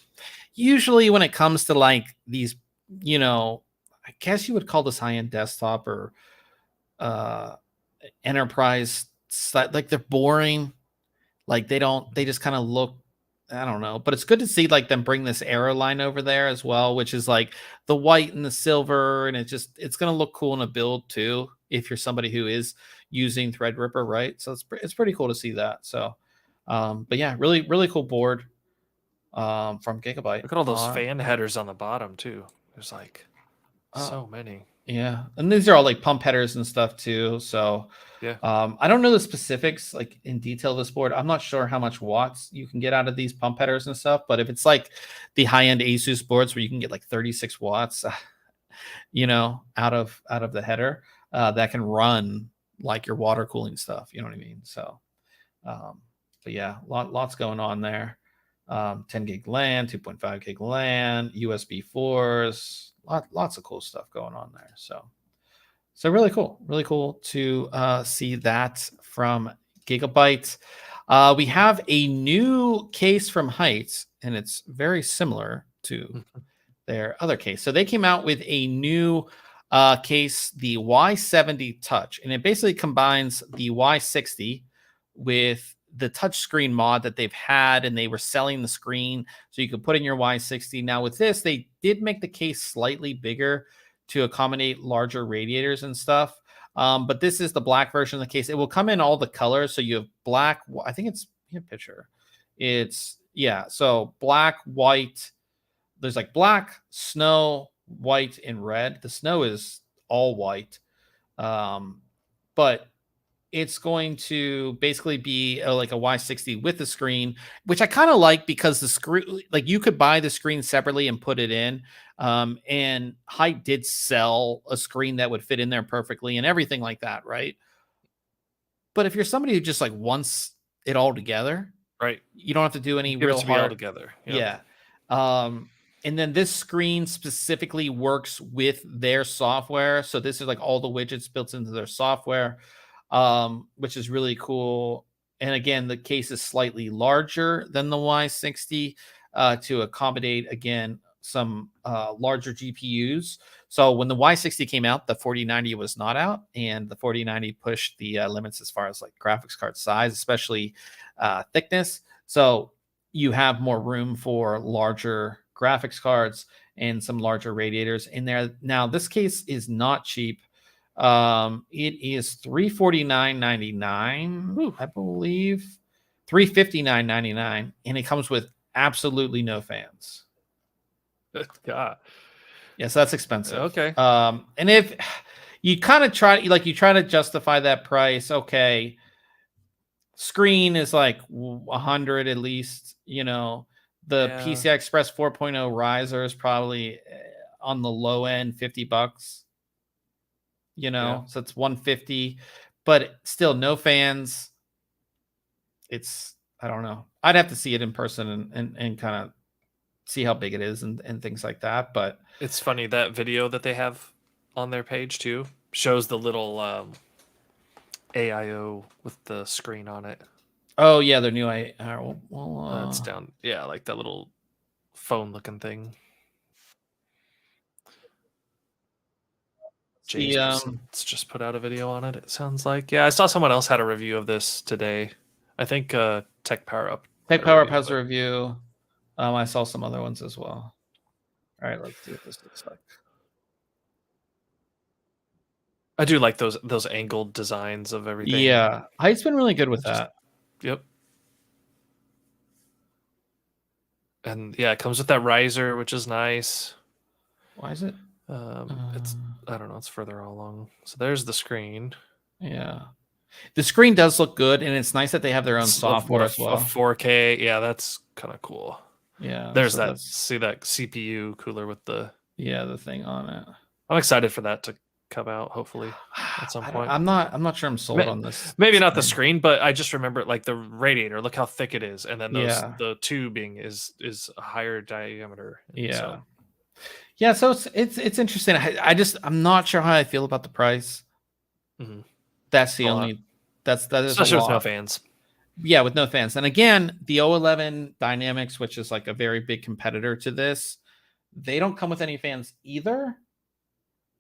Usually when it comes to like these, you know, I guess you would call this high-end desktop or enterprise, like they're boring. Like they just kind of look, I don't know, but it's good to see like them bring this AERO line over there as well, which is like the white and the silver, and it's going to look cool in a build too, if you're somebody who is using Threadripper, right? So it's pretty cool to see that. So, but yeah, really, really cool board. From Gigabyte. Look at all those fan headers on the bottom too. There's like so many. Yeah, and these are all like pump headers and stuff too. So yeah, I don't know the specifics like in detail of this board. I'm not sure how much watts you can get out of these pump headers and stuff. But if it's like the high-end Asus boards where you can get like 36 watts, you know, out of the header, that can run like your water cooling stuff. You know what I mean? So, but yeah, lots going on there. 10 gig LAN, 2.5 gig LAN, USB 4s, lots of cool stuff going on there. So really cool to see that from Gigabyte. We have a new case from HYTE, and it's very similar to their other case. So they came out with a new case, the Y70 Touch, and it basically combines the Y60 with the touchscreen mod that they've had, and they were selling the screen so you could put in your Y60. Now with this, they did make the case slightly bigger to accommodate larger radiators and stuff. But this is the black version of the case. It will come in all the colors. So you have black, I think it's a picture. It's so black, white. There's like black, snow, white, and red. The snow is all white. But it's going to basically be like a Y60 with the screen, which I kind of like because the screen, like you could buy the screen separately and put it in. And HYTE did sell a screen that would fit in there perfectly and everything like that, right? But if you're somebody who just like wants it all together, right? You don't have to do any real hard all together. Yep. Yeah. And then this screen specifically works with their software. So this is like all the widgets built into their software. Which is really cool. And again, the case is slightly larger than the Y60 to accommodate, again, some larger GPUs. So when the Y60 came out, the 4090 was not out, and the 4090 pushed the limits as far as like graphics card size, especially thickness. So you have more room for larger graphics cards and some larger radiators in there. Now, this case is not cheap. It is $349.99, I believe, $359.99, and it comes with absolutely no fans. God, yeah, so that's expensive. Okay. And if you kind of try to justify that price, okay, screen is like 100 at least. You know, the PCI Express 4.0 riser is probably on the low end $50. You know, so it's 150, but still no fans. It's, I don't know. I'd have to see it in person and kind of see how big it is and things like that. But it's funny that video that they have on their page too shows the little AIO with the screen on it. Oh yeah, their new it's down. Yeah, like that little phone looking thing. James just put out a video on it. It sounds like. Yeah, I saw someone else had a review of this today. I think Tech Power Up. Tech Power Up has a review. I saw some other ones as well. All right, let's see what this looks like. I do like those angled designs of everything. Yeah, HYTE's been really good with that. Yep. And yeah, it comes with that riser, which is nice. Why is it? It's I don't know. It's further along. So there's the screen. Yeah, the screen does look good, and it's nice that they have their own software as well. A 4K. Yeah, that's kind of cool. Yeah, there's so that. See that CPU cooler with the the thing on it. I'm excited for that to come out. Hopefully, at some point. I'm not sure I'm sold on this. Maybe not the screen, but I just remember like the radiator. Look how thick it is, and then the tubing is a higher diameter. Yeah. Yeah, so it's interesting. I'm not sure how I feel about the price. Mm-hmm. That's the only. That is especially with no fans. Yeah, with no fans. And again, the O11 Dynamics, which is like a very big competitor to this, they don't come with any fans either,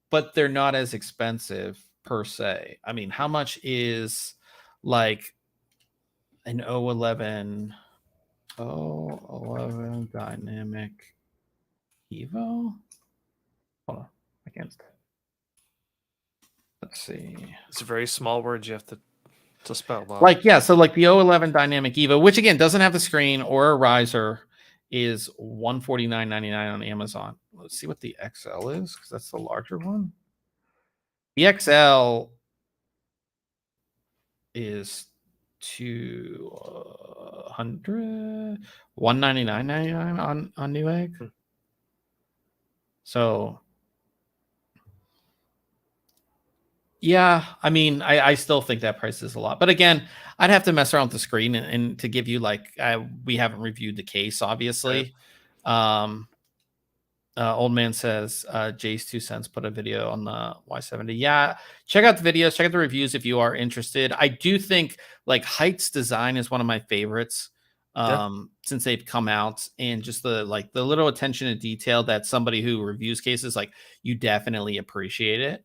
but they're not as expensive per se. I mean, how much is like an O11 Dynamic Evo? Hold on, I can't. Let's see. It's very small words you have to spell. Bob. Like, yeah, so like the O11 Dynamic Evo, which again doesn't have the screen or a riser, is $149.99 on Amazon. Let's see what the XL is, because that's the larger one. The XL is $199.99 on Newegg. So yeah, I mean, I still think that price is a lot, but again, I'd have to mess around with the screen and to give you like we haven't reviewed the case, obviously. Right. Old man says Jay's 2 cents put a video on the Y70. Yeah, check out the videos, check out the reviews if you are interested. I do think like HYTE's design is one of my favorites since they've come out, and just the little attention to detail that somebody who reviews cases, like, you definitely appreciate it.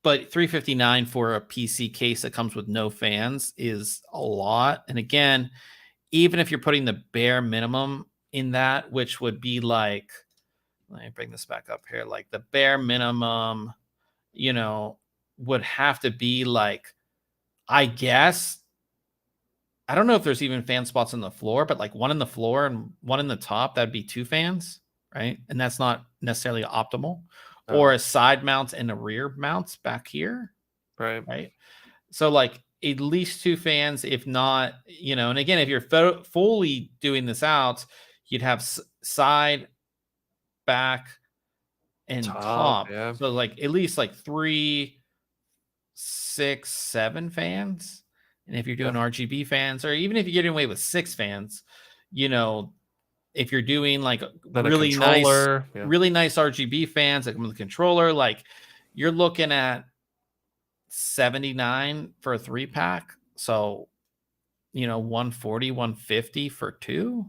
But $359 for a PC case that comes with no fans is a lot. And again, even if you're putting the bare minimum in that, which would be like, let me bring this back up here, like the bare minimum, would have to be like, I guess, I don't know if there's even fan spots on the floor, but like one in the floor and one in the top, that'd be 2 fans, right? And that's not necessarily optimal. Or a side mount and a rear mounts back here. Right. So like at least 2 fans, if not, and again, if you're fully doing this out, you'd have side, back, and top. Yeah. So like at least like 3, 6, 7 fans. And if you're doing RGB fans, or even if you're getting away with 6 fans, if you're doing like really nice RGB fans that come with the controller, like you're looking at $79 for a 3-pack. So, $140, $150 for 2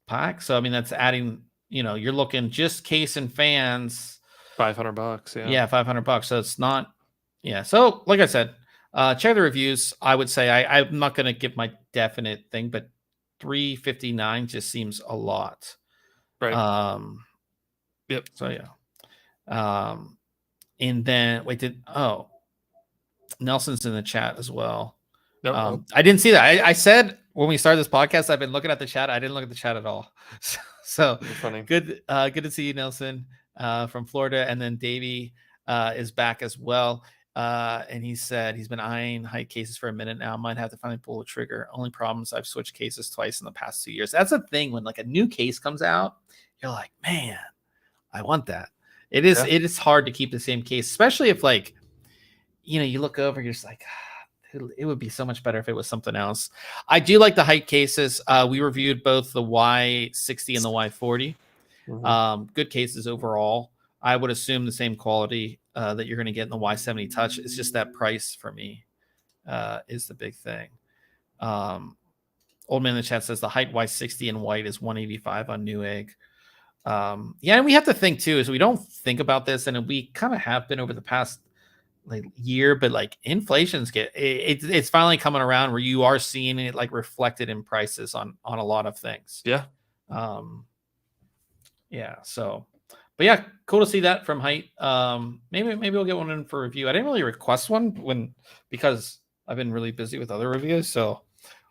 packs. So, I mean, that's adding, you're looking just case and fans, $500. Yeah. Yeah, $500. So it's not, yeah. So, like I said, check the reviews. I would say I'm not going to give my definite thing, but $359 just seems a lot. Right. Yep. So yeah. And then Nelson's in the chat as well. Nope. I didn't see that. I said when we started this podcast, I've been looking at the chat. I didn't look at the chat at all. So funny. Good to see you, Nelson, from Florida. And then Davey is back as well. And he said he's been eyeing HYTE cases for a minute now. Might have to finally pull the trigger. Only problem is I've switched cases twice in the past 2 years. That's a thing when like a new case comes out, you're like, man, I want that. It is hard to keep the same case, especially if like, you look over, you're just like, it would be so much better if it was something else. I do like the HYTE cases. We reviewed both the Y60 and the Y40. Mm-hmm. Good cases overall. I would assume the same quality that you're going to get in the Y70 Touch. It's just that price for me is the big thing. Old man in the chat says the HYTE Y60 in white is $185 on Newegg. Yeah, and we have to think too, is we don't think about this, and we kind of have been over the past year, but like inflation's it's finally coming around where you are seeing it like reflected in prices on a lot of things. Yeah. Yeah. So, but yeah, cool to see that from HYTE. Maybe we'll get one in for review. I didn't really request one because I've been really busy with other reviews, so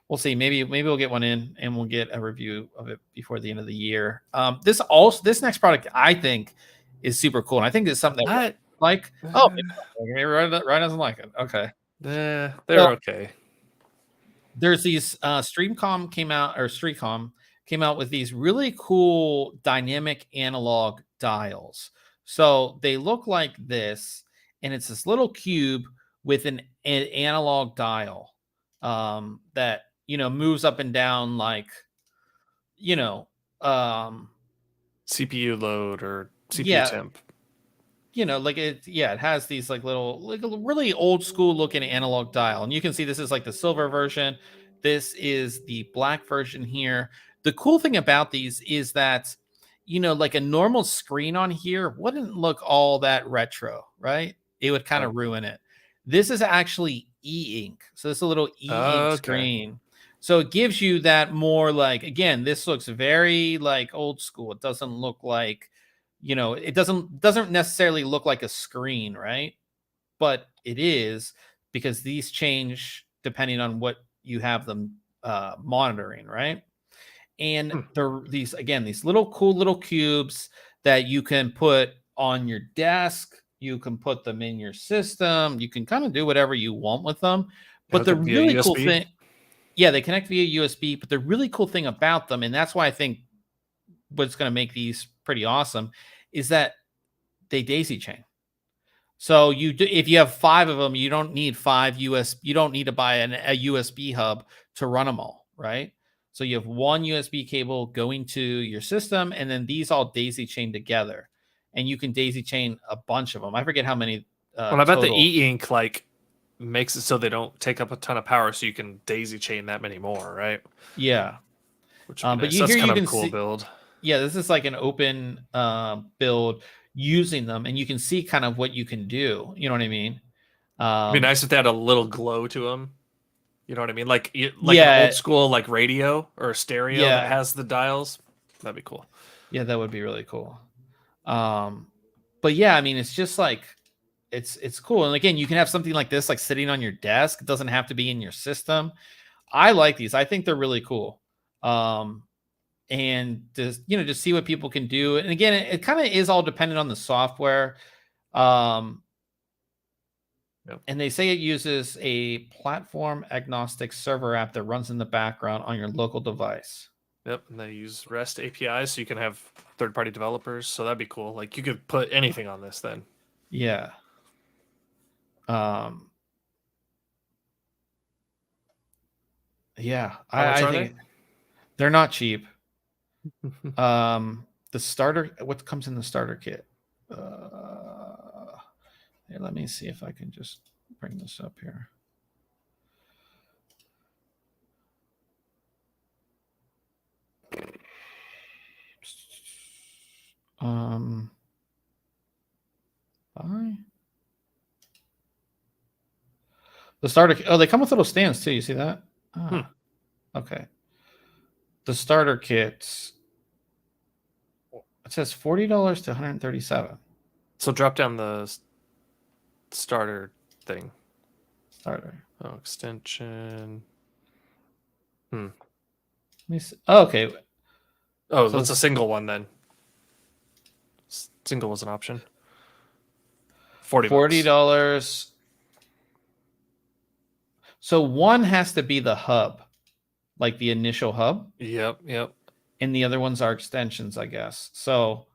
we'll see. Maybe we'll get one in and we'll get a review of it before the end of the year. This next product I think is super cool, and I think it's something that like. Oh, maybe Ryan doesn't like it. Okay, they're okay. There's these Streacom came out with these really cool dynamic analog dials. So they look like this, and it's this little cube with an analog dial that moves up and down like CPU load or CPU temp. It has these like little, like a really old school looking analog dial. And you can see this is like the silver version. This is the black version here. The cool thing about these is that, like a normal screen on here wouldn't look all that retro, right? It would kind of ruin it. This is actually e-ink. So this is a little e-ink screen. So it gives you that more like, again, this looks very like old school. It doesn't look like, it doesn't necessarily look like a screen, right? But it is, because these change depending on what you have them monitoring, right? And they're these little cool little cubes that you can put on your desk. You can put them in your system. You can kind of do whatever you want with them. But the really cool thing, they connect via USB. But the really cool thing about them, and that's why I think what's going to make these pretty awesome, is that they daisy chain. So if you have 5 of them, you don't need 5 USB. You don't need to buy a USB hub to run them all, right? So you have one USB cable going to your system, and then these all daisy chain together, and you can daisy chain a bunch of them. I forget how many. Well, I bet the e-ink makes it so they don't take up a ton of power, so you can daisy chain that many more, right? Yeah. Which but nice. That's kind of a cool build. Yeah, this is like an open build using them, and you can see kind of what you can do. You know what I mean? It'd be nice if they had a little glow to them. You know what I mean? Like an old school like radio or stereo that has the dials. That'd be cool. Yeah, that would be really cool. But yeah, I mean, it's just like it's cool. And again, you can have something like this like sitting on your desk. It doesn't have to be in your system. I like these. I think they're really cool. And just see what people can do. And again, it kind of is all dependent on the software. And they say it uses a platform agnostic server app that runs in the background on your local device. Yep, and they use REST APIs, so you can have third-party developers. So that'd be cool. Like you could put anything on this then. Yeah. Yeah, I think they're not cheap. The starter, what comes in the starter kit? Hey, let me see if I can just bring this up here. The starter, oh, they come with little stands too. You see that? Okay. The starter kits, it says $40 to $137. So drop down the starter thing. Starter. Oh, extension. Let me see. Oh, okay. Oh, so that's a single one then. Single was an option. $40. So one has to be the hub, like the initial hub. Yep. And the other ones are extensions, I guess. So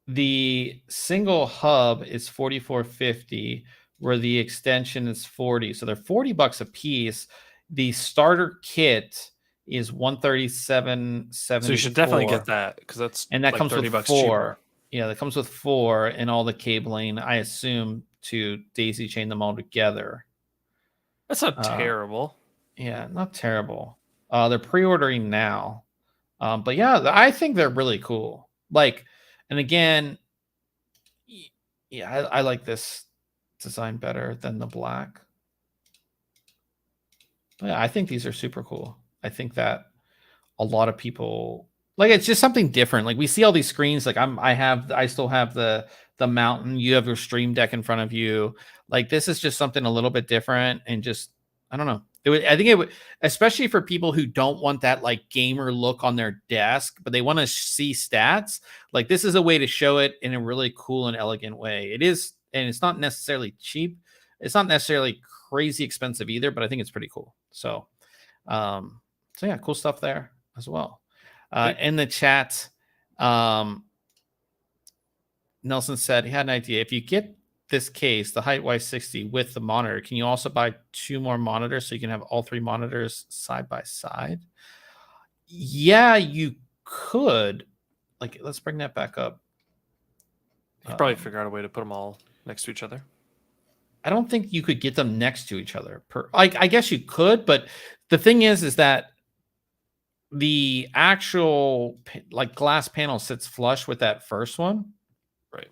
the single hub is $44.50, where the extension is $40. So they're $40 a piece. The starter kit is $137.74. So you should definitely get that, because that like comes with 4. Cheaper. Yeah, that comes with 4 and all the cabling, I assume, to daisy chain them all together. That's not terrible. Yeah, not terrible. They're pre-ordering now. But yeah, I think they're really cool. Like, and again, yeah, I like this design better than the black. But yeah, I think these are super cool. I think that a lot of people like, it's just something different. Like we see all these screens. Like I still have the the mountain. You have your Stream Deck in front of you. Like, this is just something a little bit different, and just, I don't know. I think it would, especially for people who don't want that like gamer look on their desk, but they want to see stats. Like, this is a way to show it in a really cool and elegant way. It is, and it's not necessarily cheap. It's not necessarily crazy expensive either, but I think it's pretty cool. So yeah, cool stuff there as well. In the chat, Nelson said he had an idea. If you get this case, the HYTE Y70 with the monitor, can you also buy 2 more monitors so you can have all 3 monitors side by side? Yeah, you could. Like, let's bring that back up. You could probably figure out a way to put them all next to each other. I don't think you could get them next to each other. I guess you could, but the thing is that the actual like glass panel sits flush with that first one. Right.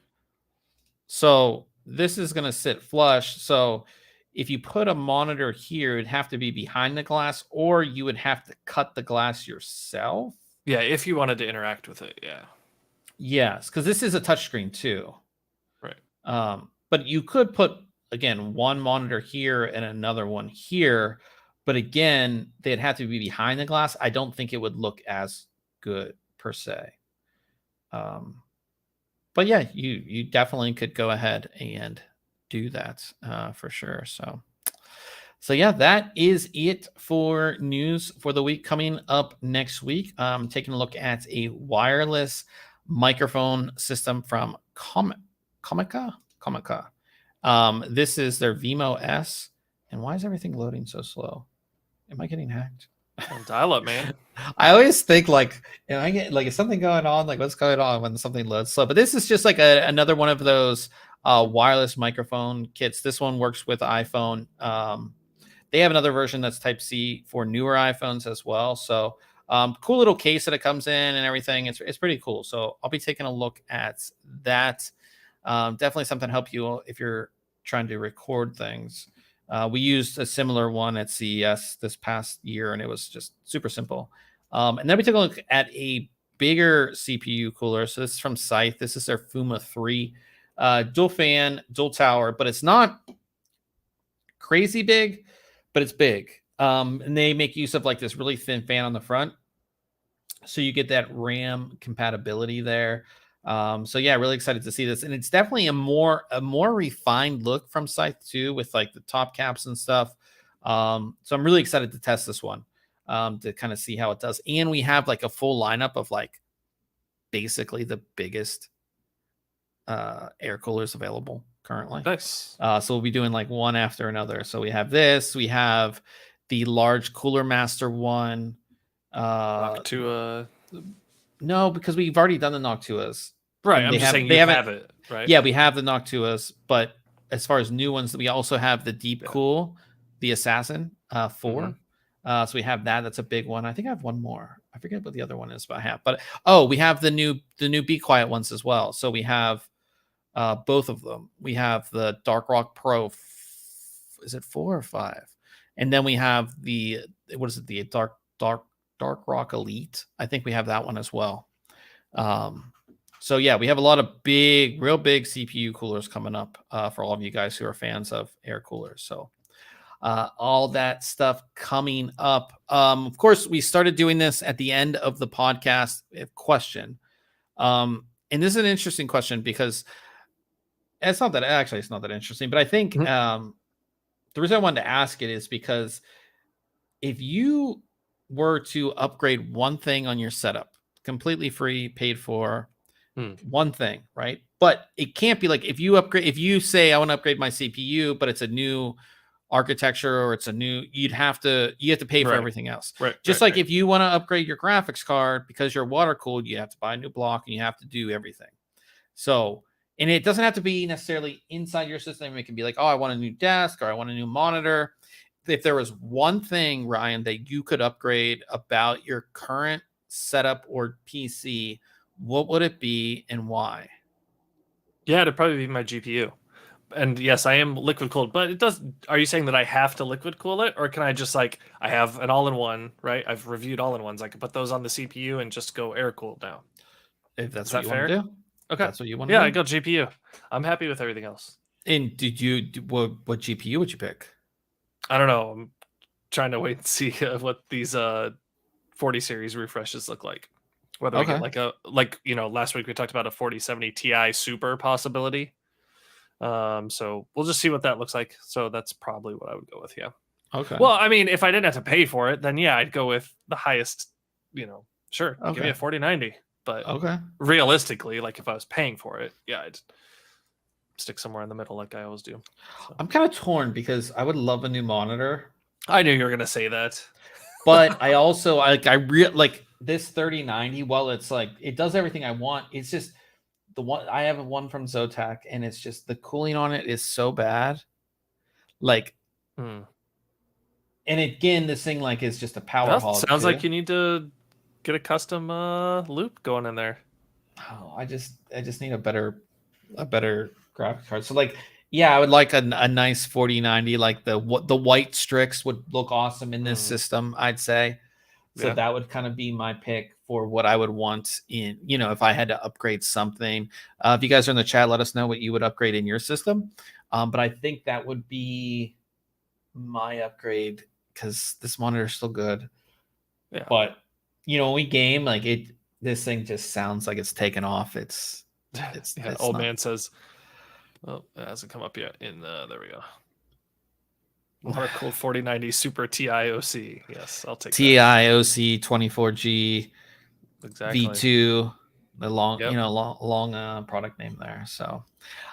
So this is going to sit flush. So if you put a monitor here, it'd have to be behind the glass, or you would have to cut the glass yourself. Yeah, if you wanted to interact with it, yeah. Yes, because this is a touchscreen too. Right. But you could put, again, one monitor here and another one here. But again, they'd have to be behind the glass. I don't think it would look as good per se. But yeah, you definitely could go ahead and do that for sure. So yeah, that is it for news for the week. Coming up next week, taking a look at a wireless microphone system from Comica. This is their Vimo S. And why is everything loading so slow? Am I getting hacked? Dial up, man. I always think like, I get like, is something going on? Like, what's going on when something loads slow? But this is just like another one of those wireless microphone kits. This one works with iPhone. They have another version that's Type C for newer iPhones as well. So cool little case that it comes in and everything. It's pretty cool. So I'll be taking a look at that. Definitely something to help you if you're trying to record things. We used a similar one at CES this past year, and it was just super simple. And then we took a look at a bigger CPU cooler. So this is from Scythe. This is their Fuma 3. Dual fan, dual tower, but it's not crazy big, but it's big. And they make use of like this really thin fan on the front. So you get that RAM compatibility there. So yeah, really excited to see this, and it's definitely a more refined look from Scythe too, with like the top caps and stuff. So I'm really excited to test this one to kind of see how it does. And we have like a full lineup of like basically the biggest air coolers available currently. Nice. So we'll be doing like one after another. So we have this, we have the large Cooler Master one. Noctua. No, because we've already done the Noctuas. Right, I'm just saying you have it, right? Yeah, we have the Noctuas, but as far as new ones, we also have the Deep Cool, the Assassin 4. So we have that. That's a big one. I think I have one more. I forget what the other one is, but I have. But we have the new Be Quiet ones as well. So we have both of them. We have the Dark Rock Pro. Is it 4 or 5? And then we have the Dark Rock Elite. I think we have that one as well. So yeah, we have a lot of real big CPU coolers coming up for all of you guys who are fans of air coolers. So all that stuff coming up. Of course, we started doing this at the end of the podcast. Question. And this is an interesting question because it's not that interesting, but I think the reason I wanted to ask it is because if you were to upgrade one thing on your setup, completely free, paid for, one thing, right? But it can't be like if you say I want to upgrade my CPU, but it's a new architecture or it's a new, you have to pay for everything else. Right. Just like if you want to upgrade your graphics card because you're water cooled, you have to buy a new block and you have to do everything. So, and it doesn't have to be necessarily inside your system. It can be like, oh, I want a new desk or I want a new monitor. If there was one thing, Ryan, that you could upgrade about your current setup or PC, what would it be and why? Yeah, it'd probably be my GPU. And yes, I am liquid cooled, but are you saying that I have to liquid cool it, or can I just I have an all-in-one, right? I've reviewed all-in-ones. I can put those on the CPU and just go air cooled now. If that's what you want to do. Okay. That's what you want. Yeah, I go GPU. I'm happy with everything else. And what GPU would you pick? I don't know. I'm trying to wait and see what these 40 series refreshes look like. Whether we get like last week we talked about a 4070 Ti Super possibility. So we'll just see what that looks like. So that's probably what I would go with. Yeah. Okay. Well, I mean, if I didn't have to pay for it, then yeah, I'd go with the highest. Sure, give me a 4090. But realistically, like if I was paying for it, yeah, I'd stick somewhere in the middle like I always do. So. I'm kind of torn because I would love a new monitor. I knew you were gonna say that. But I also like this 3090. Well, it's like it does everything I want. It's just the one I have one from Zotac, and it's just the cooling on it is so bad. Like, and again, this thing like is just a power hog. Sounds like you need to get a custom loop going in there. Oh, I just need a better graphics card. So like, yeah, I would like a nice 4090. Like the white Strix would look awesome in this system, I'd say. So that would kind of be my pick for what I would want in, if I had to upgrade something. If you guys are in the chat, let us know what you would upgrade in your system. But I think that would be my upgrade because this monitor is still good. Yeah. But when we game, like this thing just sounds like it's taken off. It's old man says, "Oh, it hasn't come up yet." There we go. Water cooled 4090 Super TIOC. Yes, I'll take TIOC 24G exactly V2. The long, long product name there. So,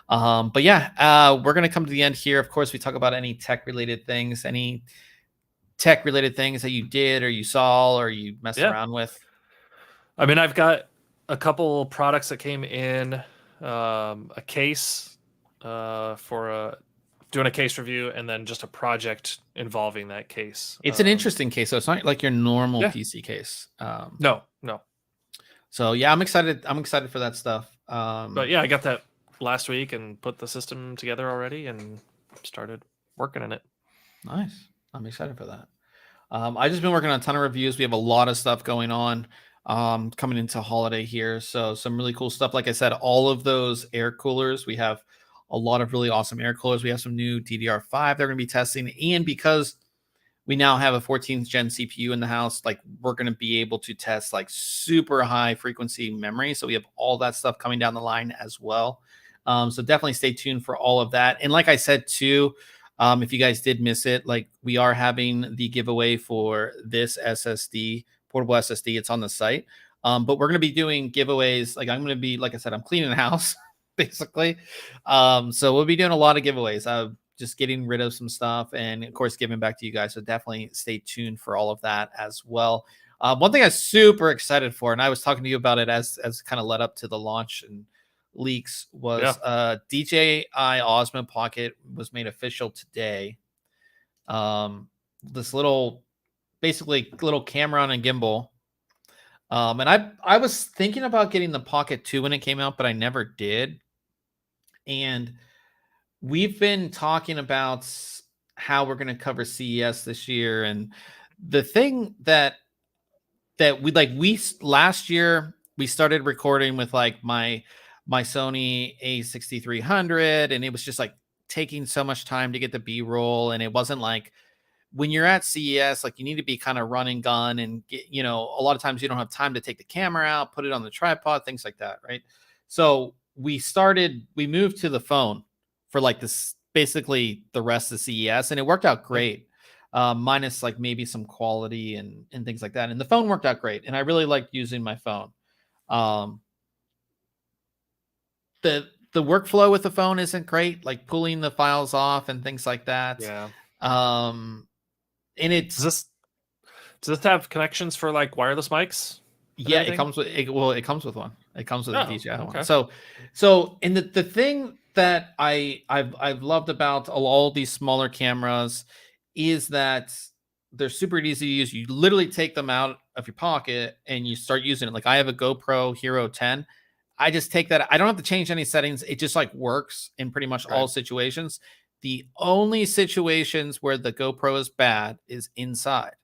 but yeah, we're gonna come to the end here. Of course, we talk about any tech related things, that you did or you saw or you messed around with. I mean, I've got a couple products that came in, a case for doing a case review, and then just a project involving that case. It's an interesting case, so it's not like your normal PC case. No. So yeah, I'm excited. I'm excited for that stuff. But yeah, I got that last week and put the system together already and started working in it. Nice. I'm excited for that. I've just been working on a ton of reviews. We have a lot of stuff going on coming into holiday here. So some really cool stuff. Like I said, all of those air coolers, we have a lot of really awesome air coolers. We have some new DDR5 they're going to be testing. And because we now have a 14th gen CPU in the house, like we're going to be able to test like super high frequency memory. So we have all that stuff coming down the line as well. So definitely stay tuned for all of that. And like I said, too, if you guys did miss it, like we are having the giveaway for this SSD, portable SSD. It's on the site. But we're going to be doing giveaways. Like I'm going to be, like I said, I'm cleaning the house basically. So we'll be doing a lot of giveaways. Just getting rid of some stuff and of course, giving back to you guys. So definitely stay tuned for all of that as well. One thing I'm super excited for, and I was talking to you about it as kind of led up to the launch and leaks, was DJI Osmo Pocket was made official today. This basically little camera on a gimbal. And I was thinking about getting the Pocket 2 when it came out, but I never did. And we've been talking about how we're going to cover CES this year. And the thing that last year we started recording with like my Sony A6300, and it was just like taking so much time to get the B-roll. And it wasn't like when you're at CES, like you need to be kind of run and gun and get, a lot of times you don't have time to take the camera out, put it on the tripod, things like that. Right. So we moved to the phone for like this, basically the rest of CES, and it worked out great. Minus like maybe some quality and things like that. And the phone worked out great. And I really liked using my phone. The workflow with the phone isn't great, like pulling the files off and things like that. Yeah. And it's does this have connections for like wireless mics? Yeah, it comes with it comes with one. It comes with a DJI one. So and the thing that I've loved about all these smaller cameras is that they're super easy to use. You literally take them out of your pocket and you start using it. Like I have a GoPro Hero 10. I just take that. I don't have to change any settings. It just like works in pretty much all situations. The only situations where the GoPro is bad is inside.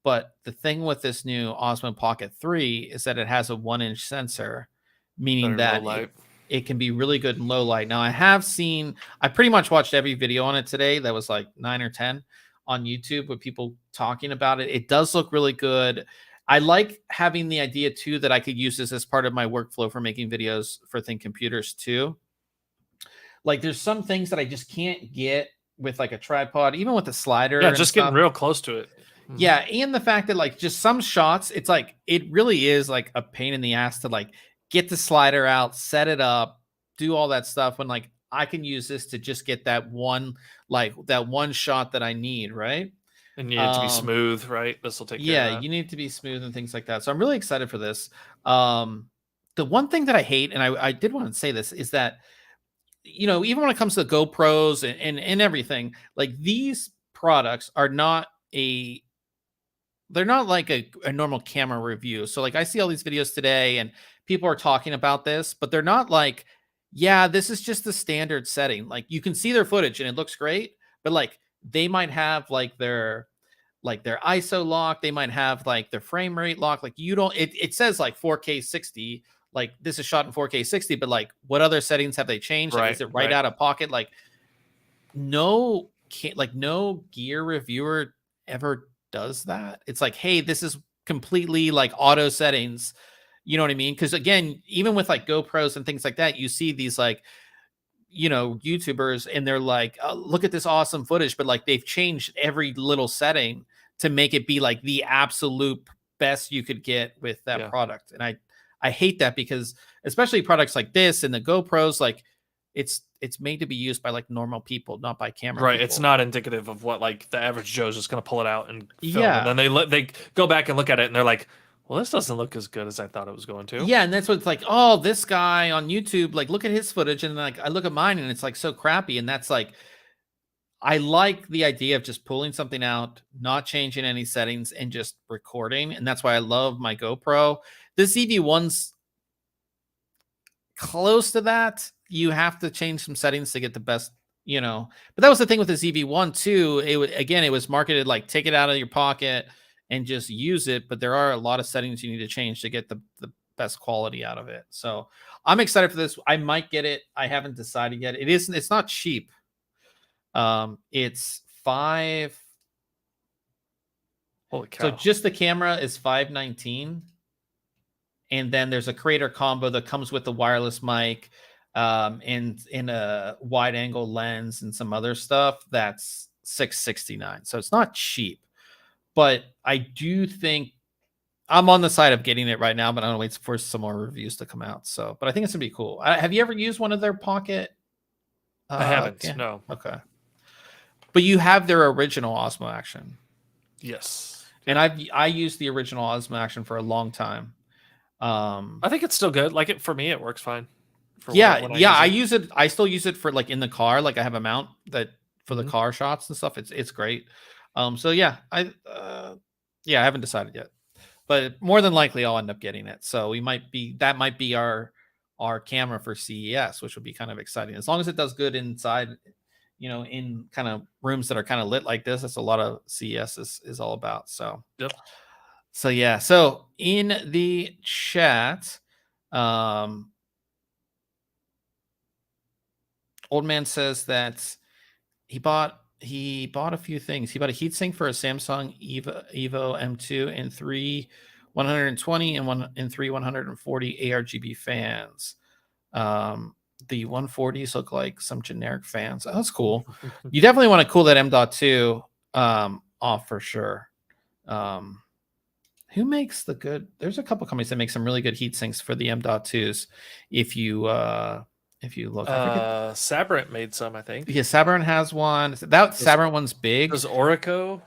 But the thing with this new Osmo Pocket 3 is that it has a 1-inch sensor meaning that it can be really good in low light. Now, I pretty much watched every video on it today. That was like 9 or 10 on YouTube with people talking about it. It does look really good. I like having the idea too that I could use this as part of my workflow for making videos for ThinkComputers too. Like there's some things that I just can't get with like a tripod, even with a slider. Yeah, just getting real close to it. Yeah, and the fact that like just some shots, it's like it really is like a pain in the ass to like get the slider out, set it up, do all that stuff when like I can use this to just get that one shot that I need, right? And you need it to be smooth, right? This will take care of that. You need it to be smooth and things like that. So I'm really excited for this. The one thing that I hate, and I did want to say this, is that even when it comes to the GoPros and everything, like these products are not they're not like a normal camera review. So like I see all these videos today and people are talking about this, but they're not like, yeah, this is just the standard setting. Like you can see their footage and it looks great, but like they might have like their ISO lock. They might have like their frame rate lock. Like it says like 4K 60, like this is shot in 4K 60, but like what other settings have they changed? Like, is it right out of pocket? Like no gear reviewer ever does that. It's like, hey, this is completely like auto settings. You know what I mean? Because again, even with like GoPros and things like that, you see these like, YouTubers and they're like, oh, look at this awesome footage, but like they've changed every little setting to make it be like the absolute best you could get with that product. And I hate that because especially products like this and the GoPros, like it's made to be used by like normal people, not by camera people. It's not indicative of what like the average Joe's just going to pull it out and film. And then they go back and look at it and they're like, well, this doesn't look as good as I thought it was going to. Yeah, and that's what it's like, oh, this guy on YouTube, like look at his footage, and like I look at mine and it's like so crappy. And that's like, I like the idea of just pulling something out, not changing any settings and just recording. And that's why I love my GoPro. This EV1's close to that. You have to change some settings to get the best, but that was the thing with this EV1 too. It was marketed like take it out of your pocket and just use it, but there are a lot of settings you need to change to get the best quality out of it. So I'm excited for this. I might get it. I haven't decided yet. It's not cheap. It's $5. Holy cow. So just the camera is $519. And then there's a creator combo that comes with the wireless mic, and in a wide angle lens and some other stuff. That's $669. So it's not cheap. But I do think I'm on the side of getting it right now, but I'm going to wait for some more reviews to come out. So, but I think it's going to be cool. Have you ever used one of their Pocket? I haven't, no. Okay. But you have their original Osmo Action. Yes. And I used the original Osmo Action for a long time. I think it's still good. Like for me, it works fine. I use it. I still use it for like in the car. Like I have a mount that for the car shots and stuff. It's great. So yeah, I haven't decided yet, but more than likely I'll end up getting it. So that might be our camera for CES, which would be kind of exciting as long as it does good inside, in kind of rooms that are kind of lit like this. That's a lot of CES is all about. So, yep. So yeah, so in the chat, Old Man says that he bought a few things. He bought a heatsink for a Samsung Evo M2 and 3 120 and 3 140 ARGB fans. The 140s look like some generic fans. Oh, that's cool. You definitely want to cool that M.2 off for sure. Who makes the good? There's a couple companies that make some really good heat sinks for the M.2s. If you look, Sabrent made some, I think. Yeah, Sabrent has one. Sabrent one's big. Does Orico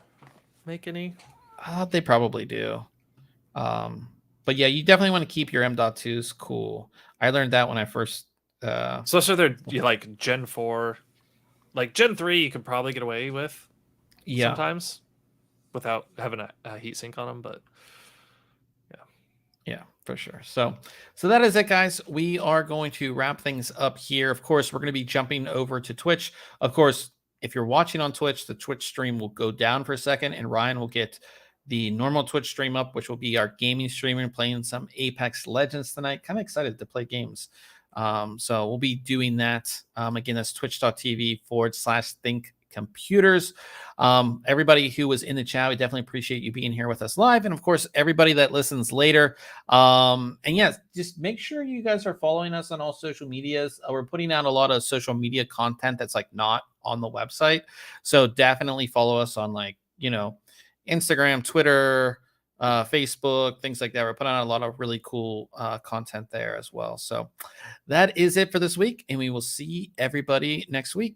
make any? They probably do. But yeah, you definitely want to keep your M.2s cool. I learned that when I first. So they're like Gen 4, like Gen 3. You could probably get away with. Yeah. Sometimes, without having a heatsink on them, but. Yeah, for sure. So that is it, guys. We are going to wrap things up here. Of course, we're going to be jumping over to Twitch. Of course, if you're watching on Twitch, the Twitch stream will go down for a second, and Ryan will get the normal Twitch stream up, which will be our gaming streamer playing some Apex Legends tonight. Kind of excited to play games. So we'll be doing that. Again, that's twitch.tv/ThinkComputers. Everybody who was in the chat, we definitely appreciate you being here with us live. And of course, everybody that listens later. And yes, just make sure you guys are following us on all social medias. We're putting out a lot of social media content that's like not on the website. So definitely follow us on like, you know, Instagram, Twitter, Facebook, things like that. We're putting out a lot of really cool content there as well. So that is it for this week, and we will see everybody next week.